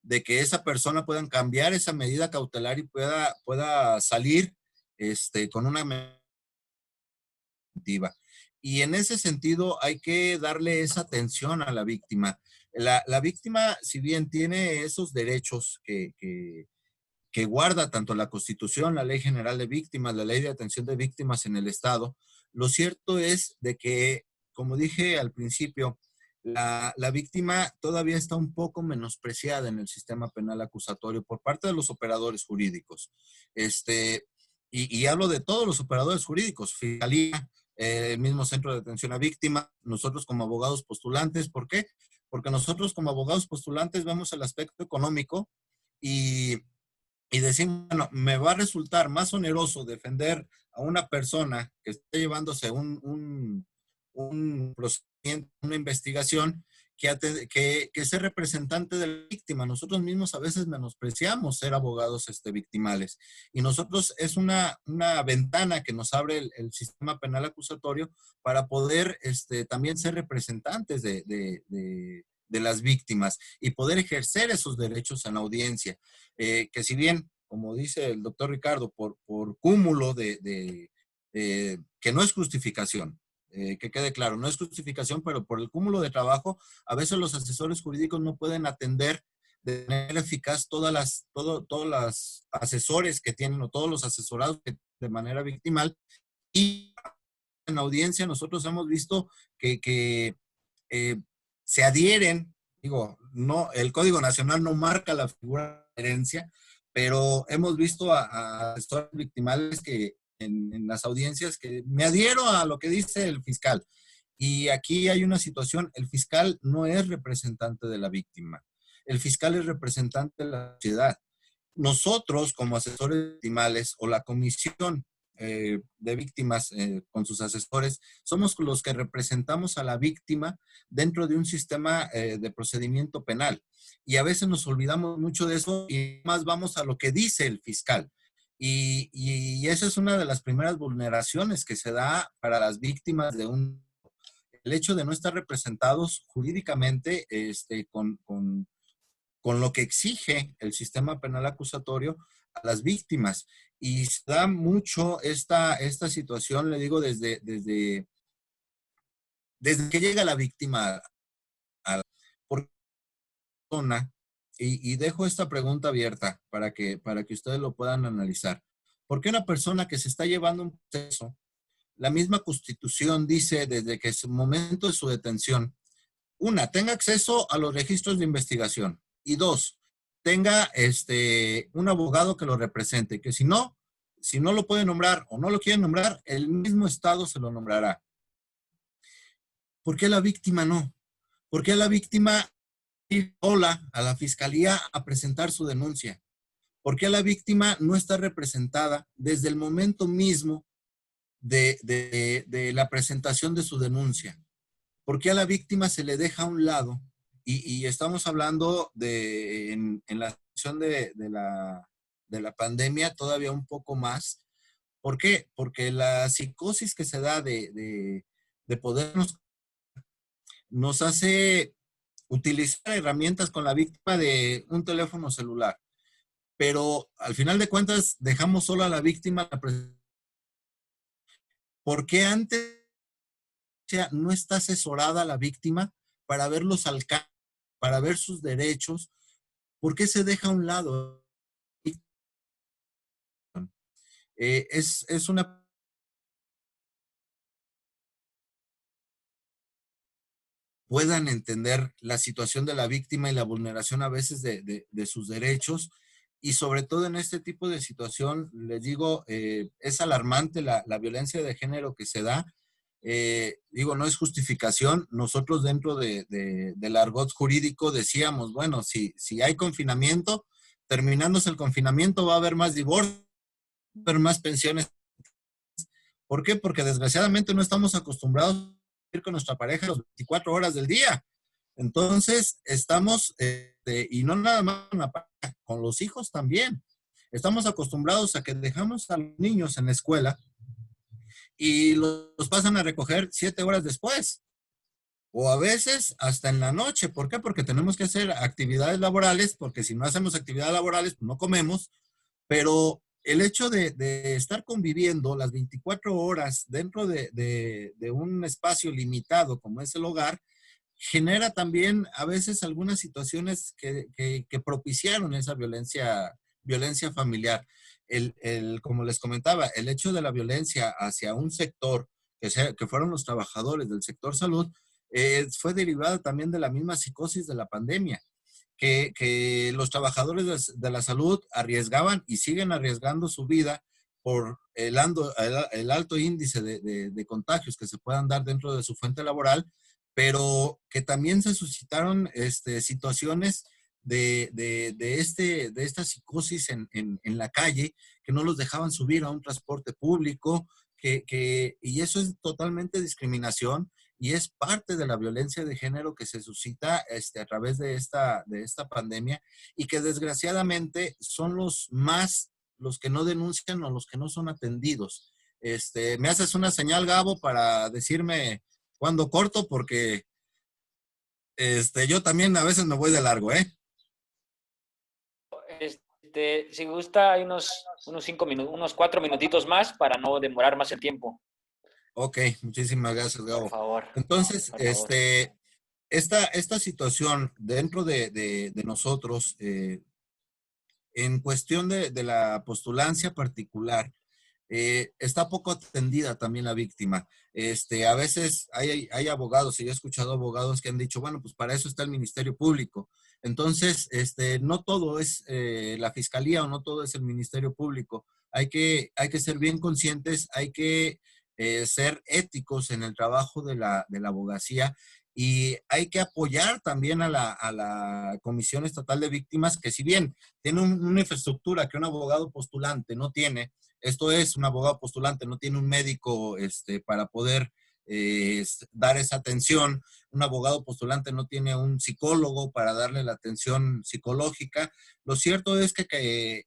Speaker 5: de que esa persona pueda cambiar esa medida cautelar y pueda salir con una medida. Y en ese sentido hay que darle esa atención a la víctima. La víctima, si bien tiene esos derechos que guarda tanto la Constitución, la Ley General de Víctimas, la Ley de Atención de Víctimas en el Estado, lo cierto es de que, como dije al principio, la víctima todavía está un poco menospreciada en el sistema penal acusatorio por parte de los operadores jurídicos. Y hablo de todos los operadores jurídicos, Fiscalía, el mismo Centro de Atención a Víctimas, nosotros como abogados postulantes. ¿Por qué? Porque nosotros como abogados postulantes vemos el aspecto económico y decimos, bueno, me va a resultar más oneroso defender a una persona que está llevándose un procedimiento, una investigación, que ser representante de la víctima. Nosotros mismos a veces menospreciamos ser abogados victimales. Y nosotros es una ventana que nos abre el sistema penal acusatorio para poder también ser representantes de las víctimas y poder ejercer esos derechos en la audiencia. Que si bien, como dice el doctor Ricardo, por cúmulo que no es justificación, que quede claro, no es justificación, pero por el cúmulo de trabajo, a veces los asesores jurídicos no pueden atender de manera eficaz todos los asesores que tienen o todos los asesorados de manera victimal. Y en la audiencia nosotros hemos visto que se adhieren, digo, no, el Código Nacional no marca la figura de herencia, pero hemos visto a asesores victimales que en las audiencias que me adhiero a lo que dice el fiscal. Y aquí hay una situación, el fiscal no es representante de la víctima, el fiscal es representante de la sociedad. Nosotros como asesores victimales o la comisión de víctimas con sus asesores, somos los que representamos a la víctima dentro de un sistema de procedimiento penal. Y a veces nos olvidamos mucho de eso y más vamos a lo que dice el fiscal. Y esa es una de las primeras vulneraciones que se da para las víctimas el hecho de no estar representados jurídicamente con lo que exige el sistema penal acusatorio a las víctimas. Y se da mucho esta situación, le digo, desde que llega la víctima a la persona, y dejo esta pregunta abierta para que ustedes lo puedan analizar. ¿Por qué una persona que se está llevando un proceso, la misma Constitución dice desde que es el momento de su detención, tenga acceso a los registros de investigación, y 2, tenga un abogado que lo represente, que si no lo puede nombrar o no lo quiere nombrar, el mismo Estado se lo nombrará? ¿Por qué la víctima no? ¿Por qué la víctima ir sola a la fiscalía a presentar su denuncia? ¿Por qué la víctima no está representada desde el momento mismo de la presentación de su denuncia? ¿Por qué a la víctima se le deja a un lado? Y estamos hablando en la situación de la pandemia todavía un poco más. ¿Por qué? Porque la psicosis que se da de podernos nos hace utilizar herramientas con la víctima de un teléfono celular. Pero al final de cuentas dejamos sola a la víctima. ¿Por qué antes no está asesorada la víctima para ver los alcances para ver sus derechos, ¿por qué se deja a un lado? Es una puedan entender la situación de la víctima y la vulneración a veces de sus derechos. Y sobre todo en este tipo de situación, les digo, es alarmante la violencia de género que se da. Digo, no es justificación. Nosotros dentro del argot jurídico decíamos, bueno, si hay confinamiento, terminándose el confinamiento va a haber más divorcios, va a haber más pensiones. ¿Por qué? Porque desgraciadamente no estamos acostumbrados a vivir con nuestra pareja las 24 horas del día. Entonces, estamos, y no nada más con la pareja, con los hijos también. Estamos acostumbrados a que dejamos a los niños en la escuela y los pasan a recoger 7 horas después. O a veces hasta en la noche. ¿Por qué? Porque tenemos que hacer actividades laborales, porque si no hacemos actividades laborales, pues no comemos. Pero el hecho de estar conviviendo las 24 horas dentro de un espacio limitado como es el hogar, genera también a veces algunas situaciones que propiciaron esa violencia familiar. Como les comentaba, el hecho de la violencia hacia un sector, que fueron los trabajadores del sector salud, fue derivada también de la misma psicosis de la pandemia. Que los trabajadores de la salud arriesgaban y siguen arriesgando su vida por el alto índice de contagios que se puedan dar dentro de su fuente laboral, pero que también se suscitaron situaciones de esta psicosis en la calle, que no los dejaban subir a un transporte público, y eso es totalmente discriminación y es parte de la violencia de género que se suscita a través de esta pandemia y que desgraciadamente son los que no denuncian o los que no son atendidos. ¿Me haces una señal, Gabo, para decirme cuándo corto? Porque yo también a veces me voy de largo, ¿eh?
Speaker 1: Si gusta, hay unos 5 minutos, unos 4 minutitos más para no demorar más el tiempo.
Speaker 5: Ok, muchísimas gracias, Gabo.
Speaker 1: Por favor.
Speaker 5: Entonces,
Speaker 1: por favor.
Speaker 5: esta situación dentro de nosotros, en cuestión de la postulancia particular, está poco atendida también la víctima. A veces hay abogados, y yo he escuchado abogados que han dicho, bueno, pues para eso está el Ministerio Público. Entonces, no todo es la Fiscalía o no todo es el Ministerio Público. Hay que ser bien conscientes, hay que ser éticos en el trabajo de la abogacía y hay que apoyar también a la Comisión Estatal de Víctimas, que si bien tiene una infraestructura que un abogado postulante no tiene, esto es, un abogado postulante no tiene un médico para poder dar esa atención, un abogado postulante no tiene un psicólogo para darle la atención psicológica. Lo cierto es que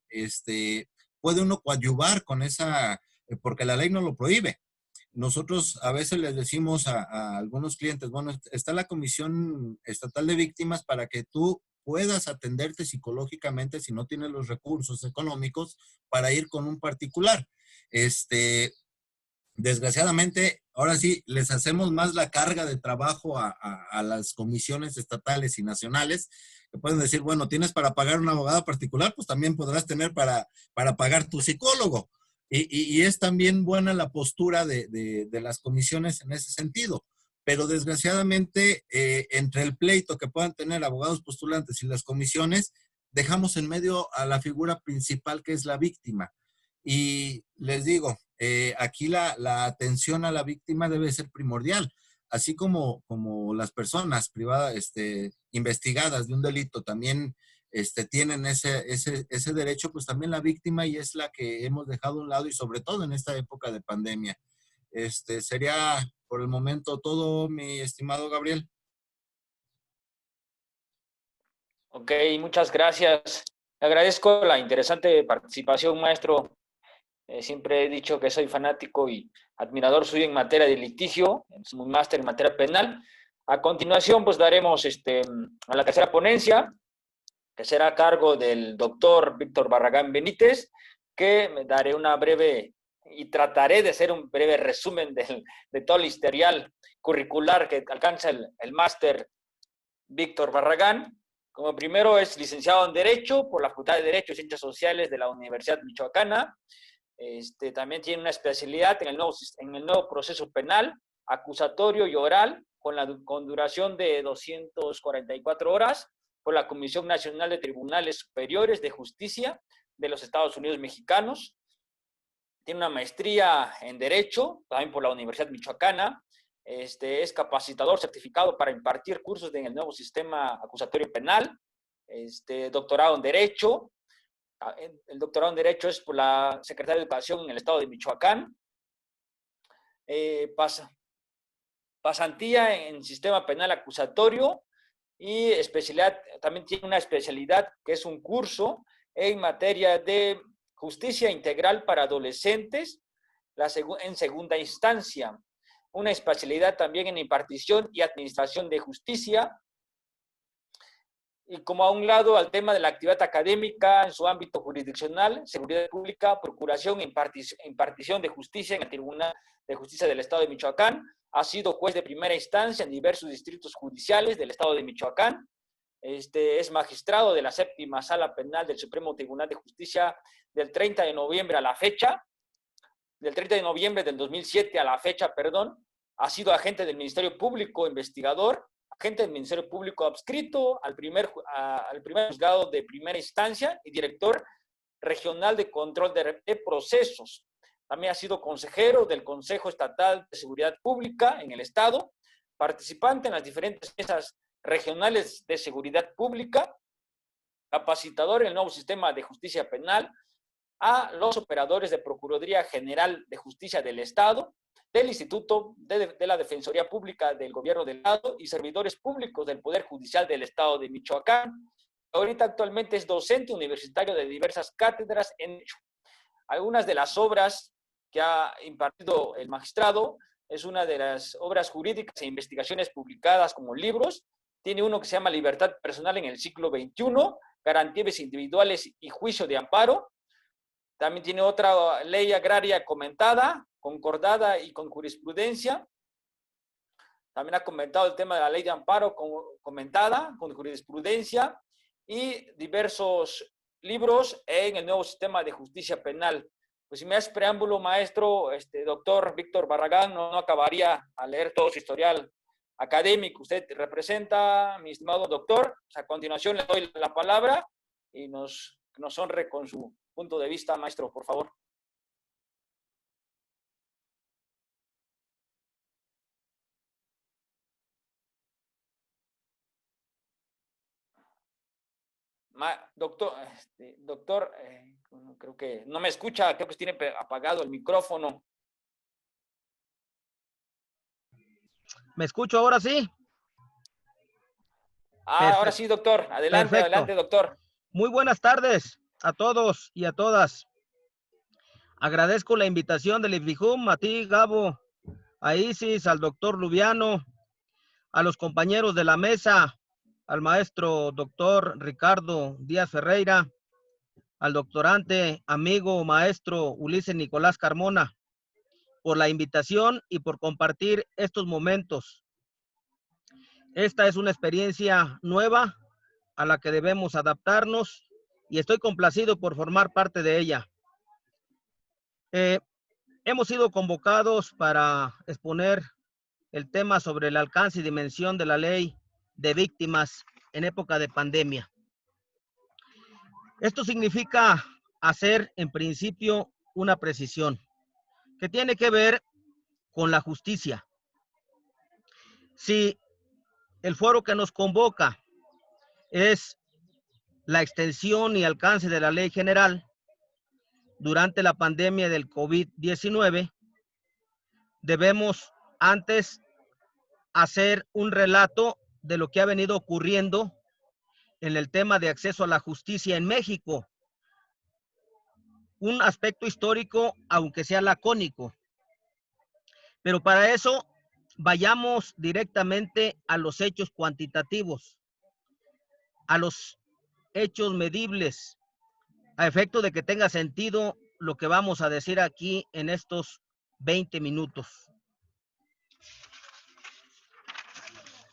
Speaker 5: puede uno coadyuvar con esa, porque la ley no lo prohíbe. Nosotros a veces les decimos a algunos clientes, bueno, está la Comisión Estatal de Víctimas para que tú puedas atenderte psicológicamente si no tienes los recursos económicos para ir con un particular. Desgraciadamente, ahora sí, les hacemos más la carga de trabajo a las comisiones estatales y nacionales, que pueden decir, bueno, tienes para pagar un abogado particular, pues también podrás tener para pagar tu psicólogo. Y es también buena la postura de las comisiones en ese sentido. Pero desgraciadamente, entre el pleito que puedan tener abogados postulantes y las comisiones, dejamos en medio a la figura principal que es la víctima. Y les digo, aquí la atención a la víctima debe ser primordial. Así como las personas privadas, investigadas de un delito también tienen ese derecho, pues también la víctima, y es la que hemos dejado a un lado, y sobre todo en esta época de pandemia. Sería por el momento todo, mi estimado Gabriel.
Speaker 1: Ok, muchas gracias. Agradezco la interesante participación, maestro. Siempre he dicho que soy fanático y admirador suyo en materia de litigio, soy un máster en materia penal. A continuación, pues daremos a la tercera ponencia, que será a cargo del doctor Víctor Barragán Benítez, que me daré una breve, y trataré de hacer un breve resumen de todo el historial curricular que alcanza el máster Víctor Barragán. Como primero es licenciado en Derecho por la Facultad de Derecho y Ciencias Sociales de la Universidad Michoacana. También tiene una especialidad en el nuevo proceso penal, acusatorio y oral, con duración de 244 horas, por la Comisión Nacional de Tribunales Superiores de Justicia de los Estados Unidos Mexicanos. Tiene una maestría en Derecho, también por la Universidad Michoacana. Es capacitador certificado para impartir cursos en el nuevo sistema acusatorio penal. Doctorado en Derecho. El doctorado en Derecho es por la Secretaría de Educación en el estado de Michoacán. Pasantía en sistema penal acusatorio y especialidad, también tiene una especialidad que es un curso en materia de justicia integral para adolescentes en segunda instancia. Una especialidad también en impartición y administración de justicia. Y como a un lado al tema de la actividad académica en su ámbito jurisdiccional, seguridad pública, procuración e impartición de justicia en el Tribunal de Justicia del Estado de Michoacán. Ha sido juez de primera instancia en diversos distritos judiciales del Estado de Michoacán. Es magistrado de la séptima Sala Penal del Supremo Tribunal de Justicia del 30 de noviembre a la fecha, del 30 de noviembre del 2007 a la fecha, perdón. Ha sido agente del Ministerio Público, investigador, agente del Ministerio Público adscrito al primer juzgado de primera instancia y director regional de control de procesos. También ha sido consejero del Consejo Estatal de Seguridad Pública en el Estado, participante en las diferentes mesas regionales de seguridad pública, capacitador en el nuevo sistema de justicia penal a los operadores de Procuraduría General de Justicia del Estado, del Instituto de la Defensoría Pública del Gobierno del Estado y servidores públicos del Poder Judicial del Estado de Michoacán. Ahorita actualmente es docente universitario de diversas cátedras en Derecho. Algunas de las obras que ha impartido el magistrado es una de las obras jurídicas e investigaciones publicadas como libros. Tiene uno que se llama Libertad Personal en el siglo XXI, Garantías Individuales y Juicio de Amparo. También tiene otra ley agraria comentada, concordada y con jurisprudencia. También ha comentado el tema de la ley de amparo comentada, con jurisprudencia, y diversos libros en el nuevo sistema de justicia penal. Pues si me hace preámbulo, maestro, doctor Víctor Barragán, no acabaría a leer todo su historial académico. Usted representa, mi estimado doctor. A continuación le doy la palabra y nos honre con su punto de vista, maestro, por favor. Doctor, creo que no me escucha, creo que tiene apagado el micrófono.
Speaker 6: ¿Me escucho ahora sí?
Speaker 1: Ahora sí, doctor. Adelante, perfecto. Adelante, doctor.
Speaker 6: Muy buenas tardes a todos y a todas. Agradezco la invitación del IFIJUM, a ti, Gabo, a Isis, al doctor Lubiano, a los compañeros de la mesa, al maestro doctor Ricardo Díaz Ferreira, al doctorante, amigo, maestro Ulises Nicolás Carmona, por la invitación y por compartir estos momentos. Esta es una experiencia nueva a la que debemos adaptarnos y estoy complacido por formar parte de ella. Hemos sido convocados para exponer el tema sobre el alcance y dimensión de la ley de víctimas en época de pandemia. Esto significa hacer en principio una precisión que tiene que ver con la justicia. Si el foro que nos convoca es la extensión y alcance de la ley general durante la pandemia del COVID-19, debemos antes hacer un relato de lo que ha venido ocurriendo en el tema de acceso a la justicia en México. Un aspecto histórico, aunque sea lacónico. Pero para eso, vayamos directamente a los hechos cuantitativos, a los hechos medibles, a efecto de que tenga sentido lo que vamos a decir aquí en estos 20 minutos.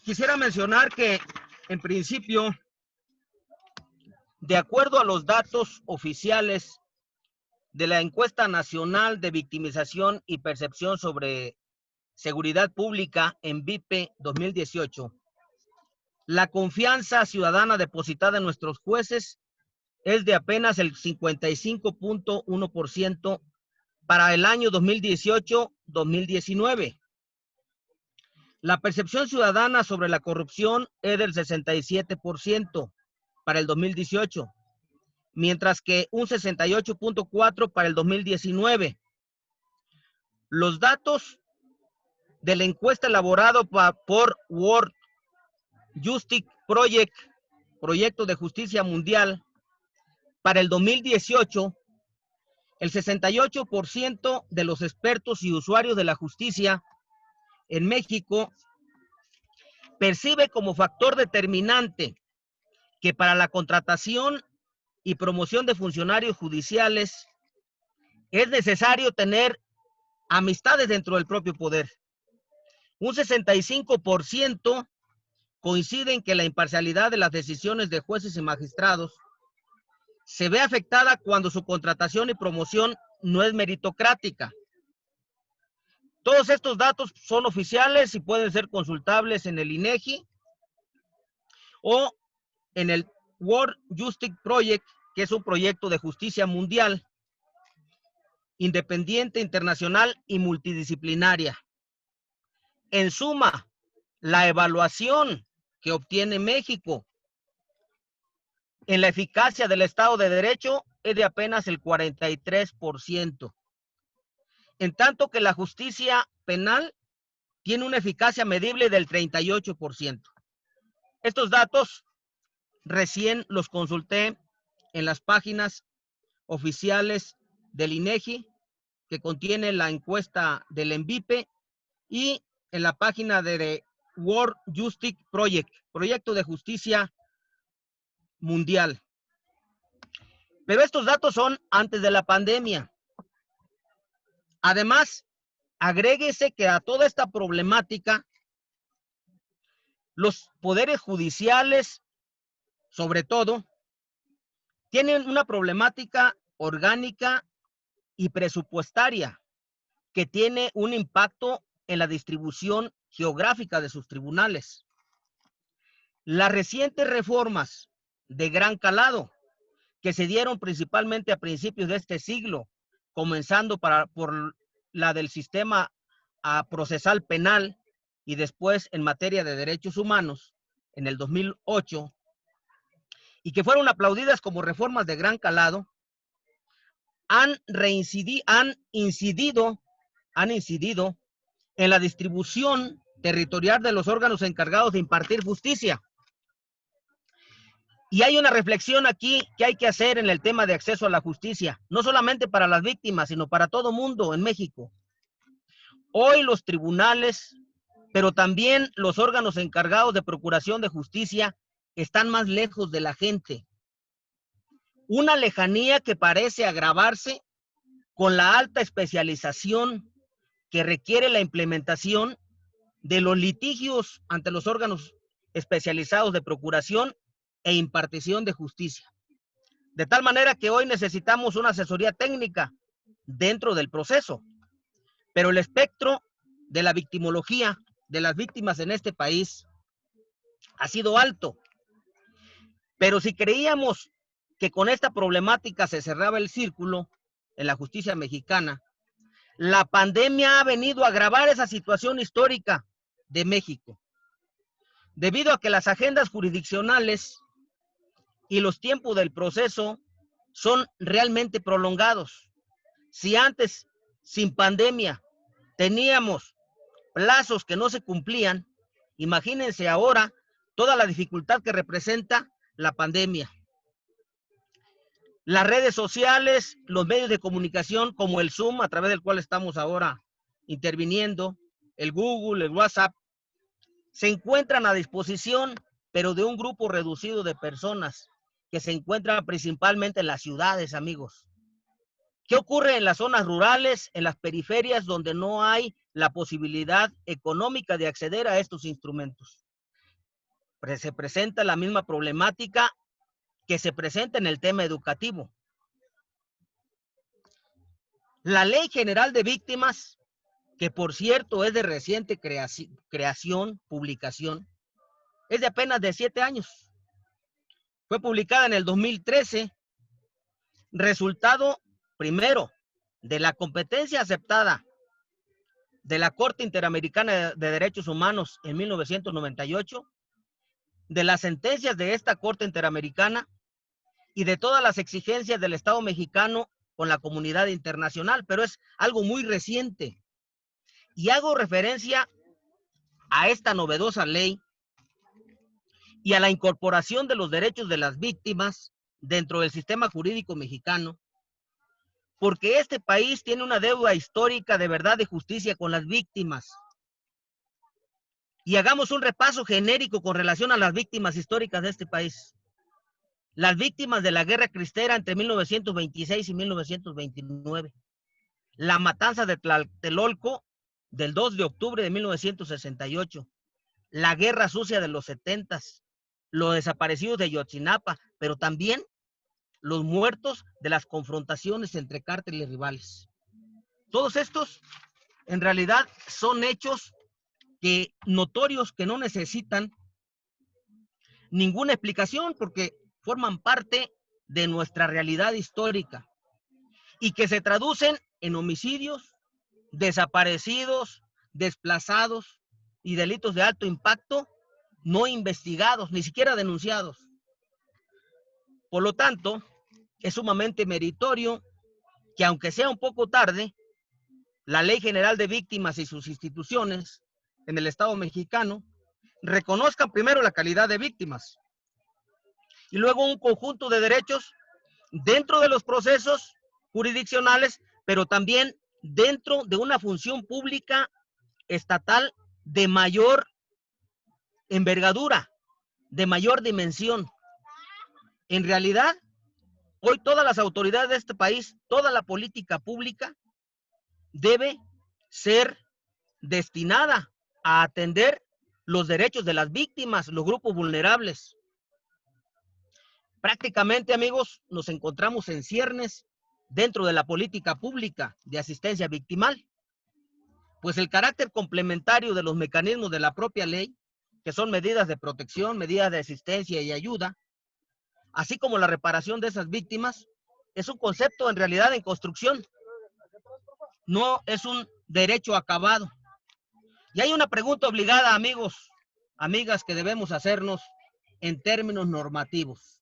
Speaker 6: Quisiera mencionar que en principio, de acuerdo a los datos oficiales de la Encuesta Nacional de Victimización y Percepción sobre Seguridad Pública en VIP 2018, la confianza ciudadana depositada en nuestros jueces es de apenas el 55.1% para el año 2018-2019. La percepción ciudadana sobre la corrupción es del 67% para el 2018, mientras que un 68.4% para el 2019. Los datos de la encuesta elaborada por World Justice Project, Proyecto de Justicia Mundial, para el 2018, el 68% de los expertos y usuarios de la justicia en México percibe como factor determinante que para la contratación y promoción de funcionarios judiciales es necesario tener amistades dentro del propio poder. Un 65% coincide en que la imparcialidad de las decisiones de jueces y magistrados se ve afectada cuando su contratación y promoción no es meritocrática. Todos estos datos son oficiales y pueden ser consultables en el INEGI o en el World Justice Project, que es un proyecto de justicia mundial, independiente, internacional y multidisciplinaria. En suma, la evaluación que obtiene México en la eficacia del Estado de Derecho es de apenas el 43%, en tanto que la justicia penal tiene una eficacia medible del 38%. Estos datos recién los consulté en las páginas oficiales del INEGI, que contiene la encuesta del ENVIPE, y en la página de World Justice Project, Proyecto de Justicia Mundial. Pero estos datos son antes de la pandemia. Además, agréguese que a toda esta problemática, los poderes judiciales, sobre todo, tienen una problemática orgánica y presupuestaria que tiene un impacto en la distribución geográfica de sus tribunales. Las recientes reformas de gran calado que se dieron principalmente a principios de este siglo, comenzando por la del sistema procesal penal y después en materia de derechos humanos en el 2008, y que fueron aplaudidas como reformas de gran calado, han incidido en la distribución territorial de los órganos encargados de impartir justicia. Y hay una reflexión aquí que hay que hacer en el tema de acceso a la justicia, no solamente para las víctimas, sino para todo mundo en México. Hoy los tribunales, pero también los órganos encargados de procuración de justicia, están más lejos de la gente. Una lejanía que parece agravarse con la alta especialización que requiere la implementación de los litigios ante los órganos especializados de procuración e impartición de justicia. De tal manera que hoy necesitamos una asesoría técnica dentro del proceso. Pero el espectro de la victimología de las víctimas en este país ha sido alto. Pero si creíamos que con esta problemática se cerraba el círculo en la justicia mexicana, la pandemia ha venido a agravar esa situación histórica de México, debido a que las agendas jurisdiccionales y los tiempos del proceso son realmente prolongados. Si antes, sin pandemia, teníamos plazos que no se cumplían, imagínense ahora toda la dificultad que representa la pandemia. Las redes sociales, los medios de comunicación como el Zoom, a través del cual estamos ahora interviniendo, el Google, el WhatsApp, se encuentran a disposición, pero de un grupo reducido de personas que se encuentran principalmente en las ciudades, amigos. ¿Qué ocurre en las zonas rurales, en las periferias, donde no hay la posibilidad económica de acceder a estos instrumentos? se presenta la misma problemática que se presenta en el tema educativo. La Ley General de Víctimas, que por cierto es de reciente creación, publicación, es de apenas de 7 años. Fue publicada en el 2013, resultado primero de la competencia aceptada de la Corte Interamericana de Derechos Humanos en 1998, de las sentencias de esta Corte Interamericana y de todas las exigencias del Estado mexicano con la comunidad internacional, pero es algo muy reciente. Y hago referencia a esta novedosa ley y a la incorporación de los derechos de las víctimas dentro del sistema jurídico mexicano, porque este país tiene una deuda histórica de verdad y justicia con las víctimas. Y hagamos un repaso genérico con relación a las víctimas históricas de este país. Las víctimas de la Guerra Cristera entre 1926 y 1929. La matanza de Tlatelolco del 2 de octubre de 1968. La Guerra Sucia de los 70s. Los desaparecidos de Ayotzinapa, pero también los muertos de las confrontaciones entre cárteles rivales. Todos estos, en realidad, son hechos notorios que no necesitan ninguna explicación porque forman parte de nuestra realidad histórica y que se traducen en homicidios, desaparecidos, desplazados y delitos de alto impacto no investigados, ni siquiera denunciados. Por lo tanto, es sumamente meritorio que, aunque sea un poco tarde, la Ley General de Víctimas y sus instituciones en el Estado mexicano reconozcan primero la calidad de víctimas y luego un conjunto de derechos dentro de los procesos jurisdiccionales, pero también dentro de una función pública estatal de mayor envergadura, de mayor dimensión. En realidad, hoy todas las autoridades de este país, toda la política pública debe ser destinada a atender los derechos de las víctimas, los grupos vulnerables. Prácticamente, amigos, nos encontramos en ciernes dentro de la política pública de asistencia victimal, pues el carácter complementario de los mecanismos de la propia ley, que son medidas de protección, medidas de asistencia y ayuda, así como la reparación de esas víctimas, es un concepto en realidad en construcción, no es un derecho acabado. Y hay una pregunta obligada, amigos, amigas, que debemos hacernos en términos normativos.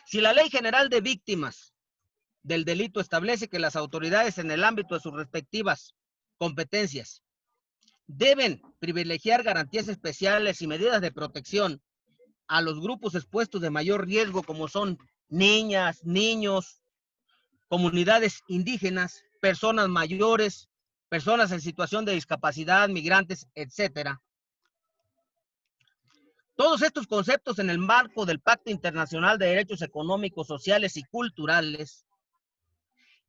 Speaker 6: Si la Ley General de Víctimas del Delito establece que las autoridades en el ámbito de sus respectivas competencias deben privilegiar garantías especiales y medidas de protección a los grupos expuestos de mayor riesgo, como son niñas, niños, comunidades indígenas, personas mayores, personas en situación de discapacidad, migrantes, etcétera. Todos estos conceptos en el marco del Pacto Internacional de Derechos Económicos, Sociales y Culturales,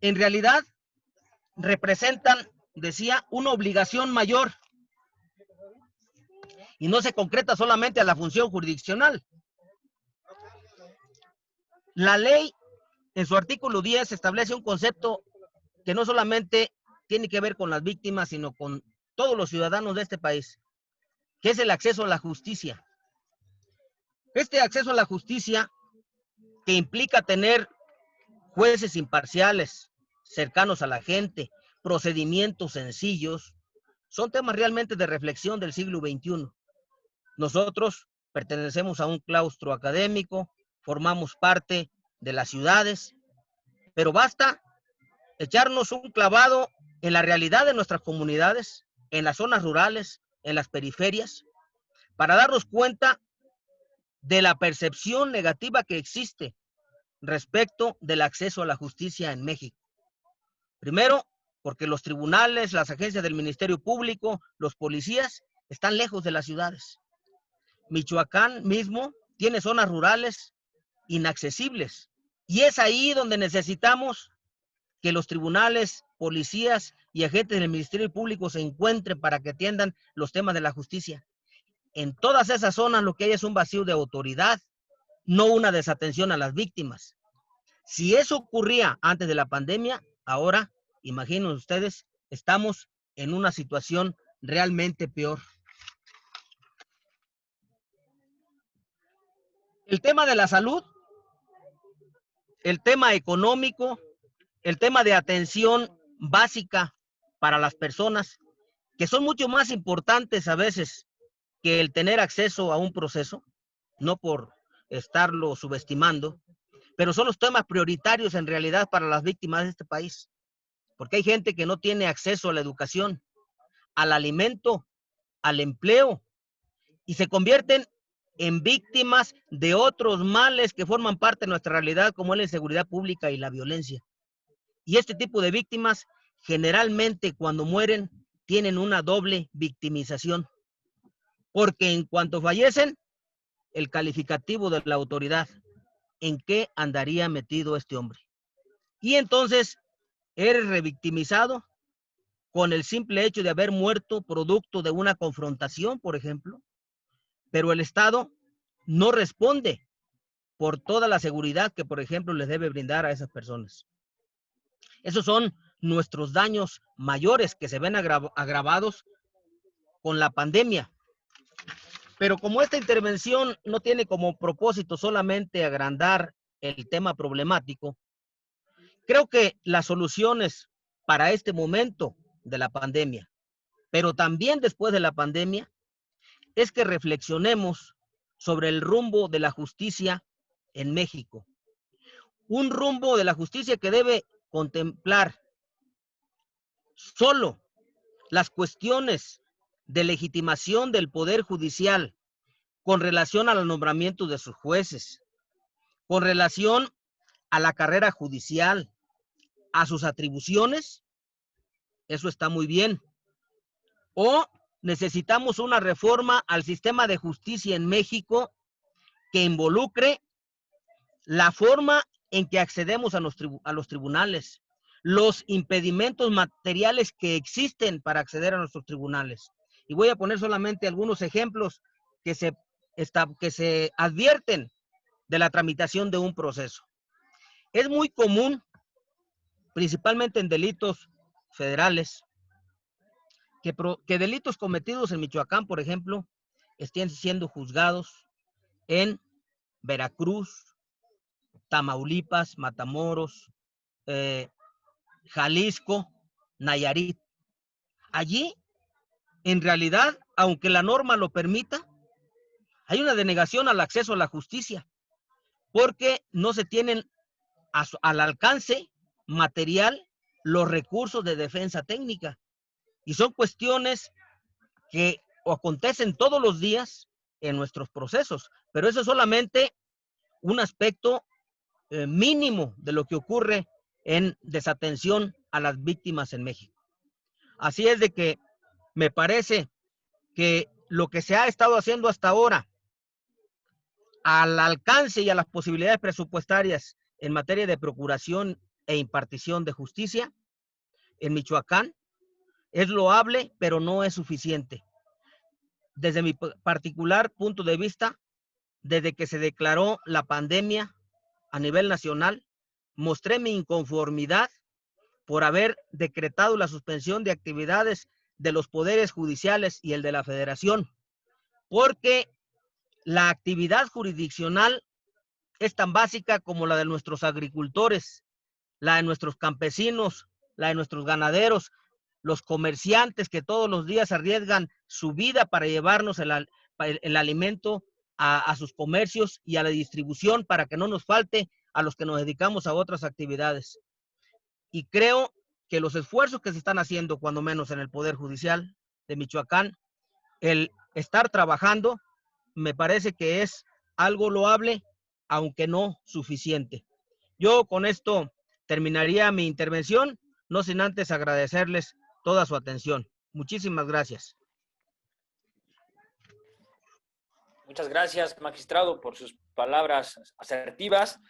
Speaker 6: en realidad representan, decía, una obligación mayor y no se concreta solamente a la función jurisdiccional. La ley, en su artículo 10, establece un concepto que no solamente tiene que ver con las víctimas, sino con todos los ciudadanos de este país, que es el acceso a la justicia. Este acceso a la justicia, que implica tener jueces imparciales, cercanos a la gente, procedimientos sencillos, son temas realmente de reflexión del siglo XXI. Nosotros pertenecemos a un claustro académico, formamos parte de las ciudades, pero basta echarnos un clavado en la realidad de nuestras comunidades, en las zonas rurales, en las periferias, para darnos cuenta de la percepción negativa que existe respecto del acceso a la justicia en México. Primero, porque los tribunales, las agencias del Ministerio Público, los policías, están lejos de las ciudades. Michoacán mismo tiene zonas rurales inaccesibles. Y es ahí donde necesitamos que los tribunales, policías y agentes del Ministerio Público se encuentren para que atiendan los temas de la justicia. en todas esas zonas lo que hay es un vacío de autoridad, no una desatención a las víctimas. Si eso ocurría antes de la pandemia, ahora, imaginen ustedes, estamos en una situación realmente peor. El tema de la salud, el tema económico, el tema de atención básica para las personas, que son mucho más importantes a veces que el tener acceso a un proceso, no por estarlo subestimando, pero son los temas prioritarios en realidad para las víctimas de este país, porque hay gente que no tiene acceso a la educación, al alimento, al empleo, y se convierten en víctimas de otros males que forman parte de nuestra realidad, como es la inseguridad pública y la violencia. Y este tipo de víctimas, generalmente cuando mueren, tienen una doble victimización, porque en cuanto fallecen, el calificativo de la autoridad, ¿en qué andaría metido este hombre? Y entonces eres revictimizado con el simple hecho de haber muerto producto de una confrontación, por ejemplo, pero el Estado no responde por toda la seguridad que, por ejemplo, les debe brindar a esas personas. Esos son nuestros daños mayores que se ven agravados con la pandemia. Pero como esta intervención no tiene como propósito solamente agrandar el tema problemático, creo que las soluciones para este momento de la pandemia, pero también después de la pandemia, es que reflexionemos sobre el rumbo de la justicia en México. Un rumbo de la justicia que debe contemplar solo las cuestiones de legitimación del Poder Judicial con relación al nombramiento de sus jueces, con relación a la carrera judicial, a sus atribuciones, eso está muy bien. O necesitamos una reforma al sistema de justicia en México que involucre la forma en que accedemos a los tribunales, los impedimentos materiales que existen para acceder a nuestros tribunales. Y voy a poner solamente algunos ejemplos que se advierten de la tramitación de un proceso. Es muy común, principalmente en delitos federales, que delitos cometidos en Michoacán, por ejemplo, estén siendo juzgados en Veracruz, Tamaulipas, Matamoros, Jalisco, Nayarit. Allí, en realidad, aunque la norma lo permita, hay una denegación al acceso a la justicia, porque no se tienen al alcance material los recursos de defensa técnica. Y son cuestiones que acontecen todos los días en nuestros procesos, pero eso es solamente un aspecto mínimo de lo que ocurre en desatención a las víctimas en México. Así es de que me parece que lo que se ha estado haciendo hasta ahora al alcance y a las posibilidades presupuestarias en materia de procuración e impartición de justicia en Michoacán es loable, pero no es suficiente. Desde mi particular punto de vista, desde que se declaró la pandemia a nivel nacional, mostré mi inconformidad por haber decretado la suspensión de actividades de los poderes judiciales y el de la Federación, porque la actividad jurisdiccional es tan básica como la de nuestros agricultores, la de nuestros campesinos, la de nuestros ganaderos, los comerciantes que todos los días arriesgan su vida para llevarnos el alimento a sus comercios y a la distribución para que no nos falte a los que nos dedicamos a otras actividades. Y creo que los esfuerzos que se están haciendo, cuando menos en el Poder Judicial de Michoacán, el estar trabajando, me parece que es algo loable, aunque no suficiente. Yo con esto terminaría mi intervención, no sin antes agradecerles toda su atención. Muchísimas gracias.
Speaker 1: Muchas gracias, magistrado, por sus palabras asertivas.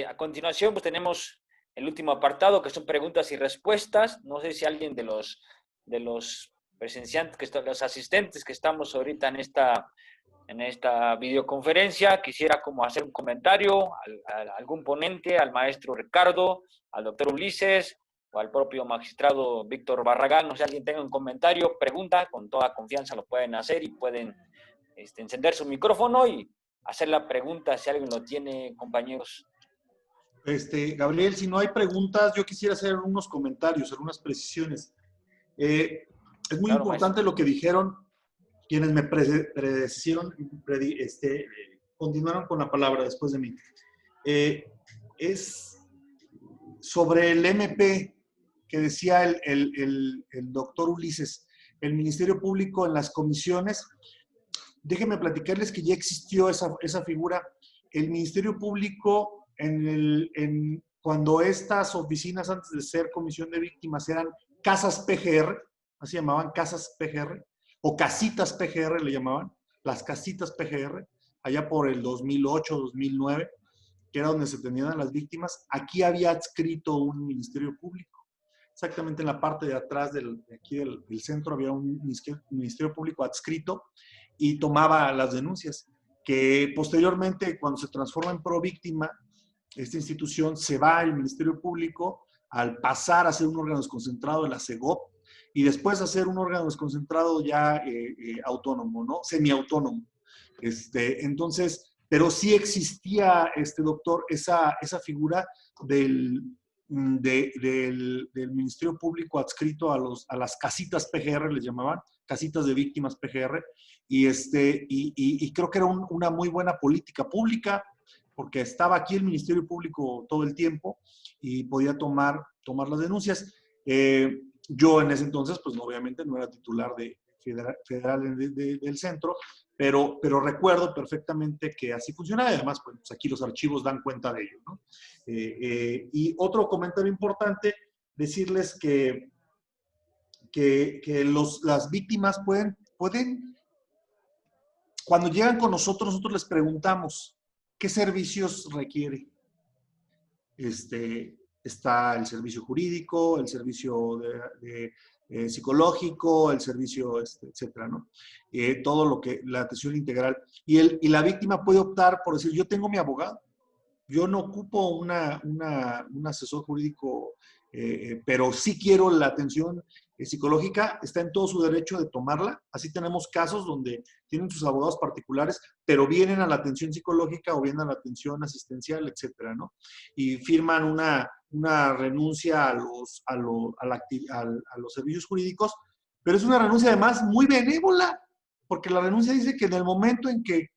Speaker 1: A continuación, pues tenemos el último apartado, que son preguntas y respuestas. No sé si alguien de los presenciantes, los asistentes que estamos ahorita en esta videoconferencia. Quisiera como hacer un comentario a algún ponente, al maestro Ricardo, al doctor Ulises o al propio magistrado Víctor Barragán. No sé si alguien tenga un comentario, pregunta, con toda confianza lo pueden hacer y pueden encender su micrófono y hacer la pregunta si alguien lo tiene, compañeros.
Speaker 3: Gabriel, si no hay preguntas, yo quisiera hacer unos comentarios, algunas precisiones. Es muy importante lo que dijeron quienes me predecieron, continuaron con la palabra después de mí. Es sobre el MP que decía el doctor Ulises, el Ministerio Público en las comisiones. Déjenme platicarles que ya existió esa figura. El Ministerio Público, cuando estas oficinas antes de ser comisión de víctimas eran casas PGR, así llamaban, casas PGR, o casitas PGR le llamaban, las casitas PGR, allá por el 2008, 2009, que era donde se tenían a las víctimas. Aquí había adscrito un Ministerio Público. Exactamente en la parte de atrás del centro había un Ministerio Público adscrito y tomaba las denuncias, que posteriormente, cuando se transforma en Províctima, esta institución se va al Ministerio Público al pasar a ser un órgano desconcentrado de la CEGOP, y después hacer un órgano desconcentrado ya autónomo, ¿no? Semiautónomo. Entonces, pero sí existía, doctor, esa figura del Ministerio Público adscrito a las casitas PGR, les llamaban, casitas de víctimas PGR, y creo que era una muy buena política pública, porque estaba aquí el Ministerio Público todo el tiempo y podía tomar las denuncias. Yo en ese entonces, pues obviamente no era titular federal del centro, pero recuerdo perfectamente que así funcionaba, y además pues aquí los archivos dan cuenta de ello, ¿no? Y otro comentario importante, decirles que las víctimas pueden, cuando llegan con nosotros les preguntamos qué servicios requiere. Está el servicio jurídico, el servicio psicológico, el servicio, etcétera, ¿no? Todo lo que, la atención integral. Y la víctima puede optar por decir, yo tengo mi abogado, yo no ocupo un asesor jurídico, pero sí quiero la atención psicológica, está en todo su derecho de tomarla. Así tenemos casos donde tienen sus abogados particulares, pero vienen a la atención psicológica o vienen a la atención asistencial, etcétera, ¿no? Y firman una renuncia a los servicios jurídicos, pero es una renuncia además muy benévola, porque la renuncia dice que en el momento en que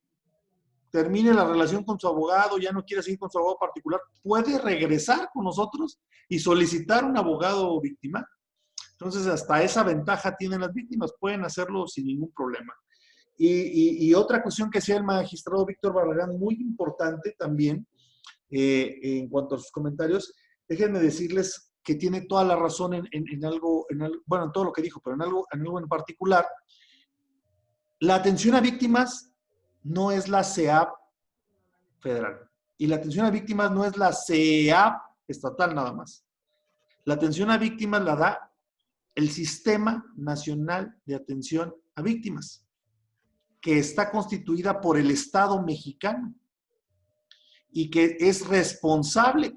Speaker 3: termine la relación con su abogado, ya no quiere seguir con su abogado particular, puede regresar con nosotros y solicitar un abogado víctima. Entonces, hasta esa ventaja tienen las víctimas, pueden hacerlo sin ningún problema. Y otra cuestión que decía el magistrado Víctor Barragán, muy importante también, en cuanto a sus comentarios, déjenme decirles que tiene toda la razón en algo, bueno, en todo lo que dijo, pero en algo en particular. La atención a víctimas no es la CEAP federal, y la atención a víctimas no es la CEAP estatal nada más. La atención a víctimas la da el Sistema Nacional de Atención a Víctimas, que está constituida por el Estado mexicano y que es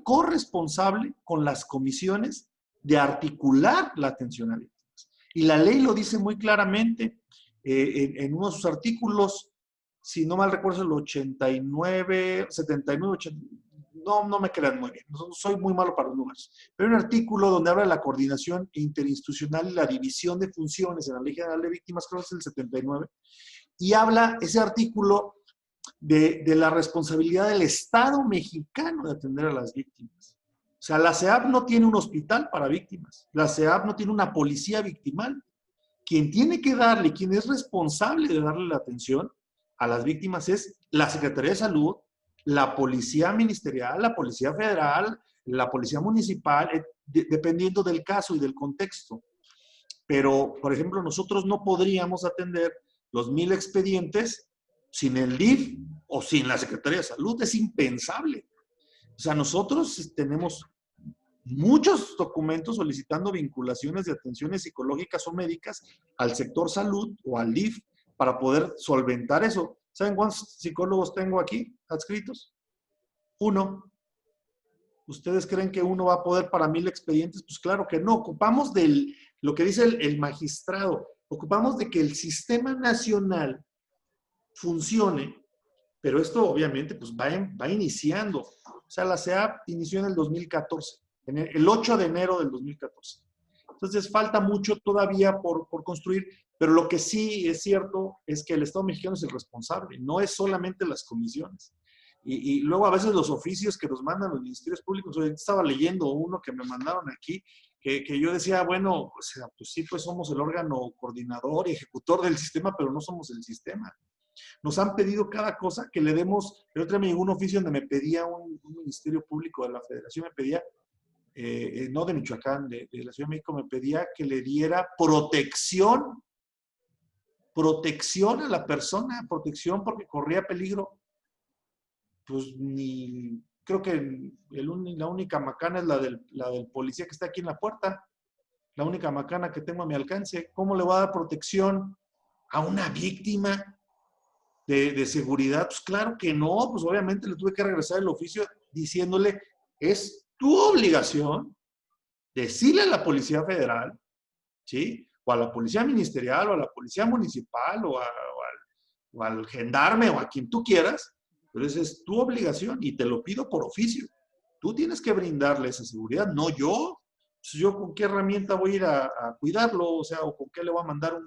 Speaker 3: corresponsable con las comisiones de articular la atención a víctimas. Y la ley lo dice muy claramente en uno de sus artículos, si no mal recuerdo, el 89, 79, 80, no me crean muy bien, soy muy malo para los números, pero hay un artículo donde habla de la coordinación interinstitucional y la división de funciones en la Ley General de Víctimas, creo que es el 79, y habla ese artículo de la responsabilidad del Estado mexicano de atender a las víctimas. O sea, la CEAP no tiene un hospital para víctimas, la CEAP no tiene una policía victimal. Quien tiene que darle, quien es responsable de darle la atención a las víctimas es la Secretaría de Salud, la Policía Ministerial, la Policía Federal, la Policía Municipal, dependiendo del caso y del contexto. Pero, por ejemplo, nosotros no podríamos atender los 1000 expedientes sin el DIF o sin la Secretaría de Salud. Es impensable. O sea, nosotros tenemos muchos documentos solicitando vinculaciones de atenciones psicológicas o médicas al sector salud o al DIF para poder solventar eso. ¿Saben cuántos psicólogos tengo aquí adscritos? 1. ¿Ustedes creen que uno va a poder para 1000 expedientes? Pues claro que no. Ocupamos lo que dice el magistrado. Ocupamos de que el sistema nacional funcione, pero esto obviamente pues va iniciando. O sea, la CEAP inició en el 2014, el 8 de enero del 2014. Entonces falta mucho todavía por construir, pero lo que sí es cierto es que el Estado mexicano es el responsable, no es solamente las comisiones. Y luego a veces los oficios que nos mandan los ministerios públicos, yo estaba leyendo uno que me mandaron aquí, que yo decía, bueno, o sea, pues sí, pues somos el órgano coordinador y ejecutor del sistema, pero no somos el sistema. Nos han pedido cada cosa que le demos. El otro día me llegó un oficio donde me pedía un ministerio público de la Federación, me pedía, no de Michoacán, de la Ciudad de México, me pedía que le diera protección a la persona, protección porque corría peligro. Pues ni, creo que la única macana es la del policía que está aquí en la puerta, la única macana que tengo a mi alcance. ¿Cómo le va a dar protección a una víctima de seguridad? Pues claro que no, pues obviamente le tuve que regresar el oficio diciéndole, es tu obligación decirle a la Policía Federal, ¿sí? O a la Policía Ministerial, o a la Policía Municipal, o al gendarme, o a quien tú quieras, pero esa es tu obligación y te lo pido por oficio. Tú tienes que brindarle esa seguridad, no yo. ¿Yo con qué herramienta voy a ir a cuidarlo? O sea, ¿o con qué le voy a mandar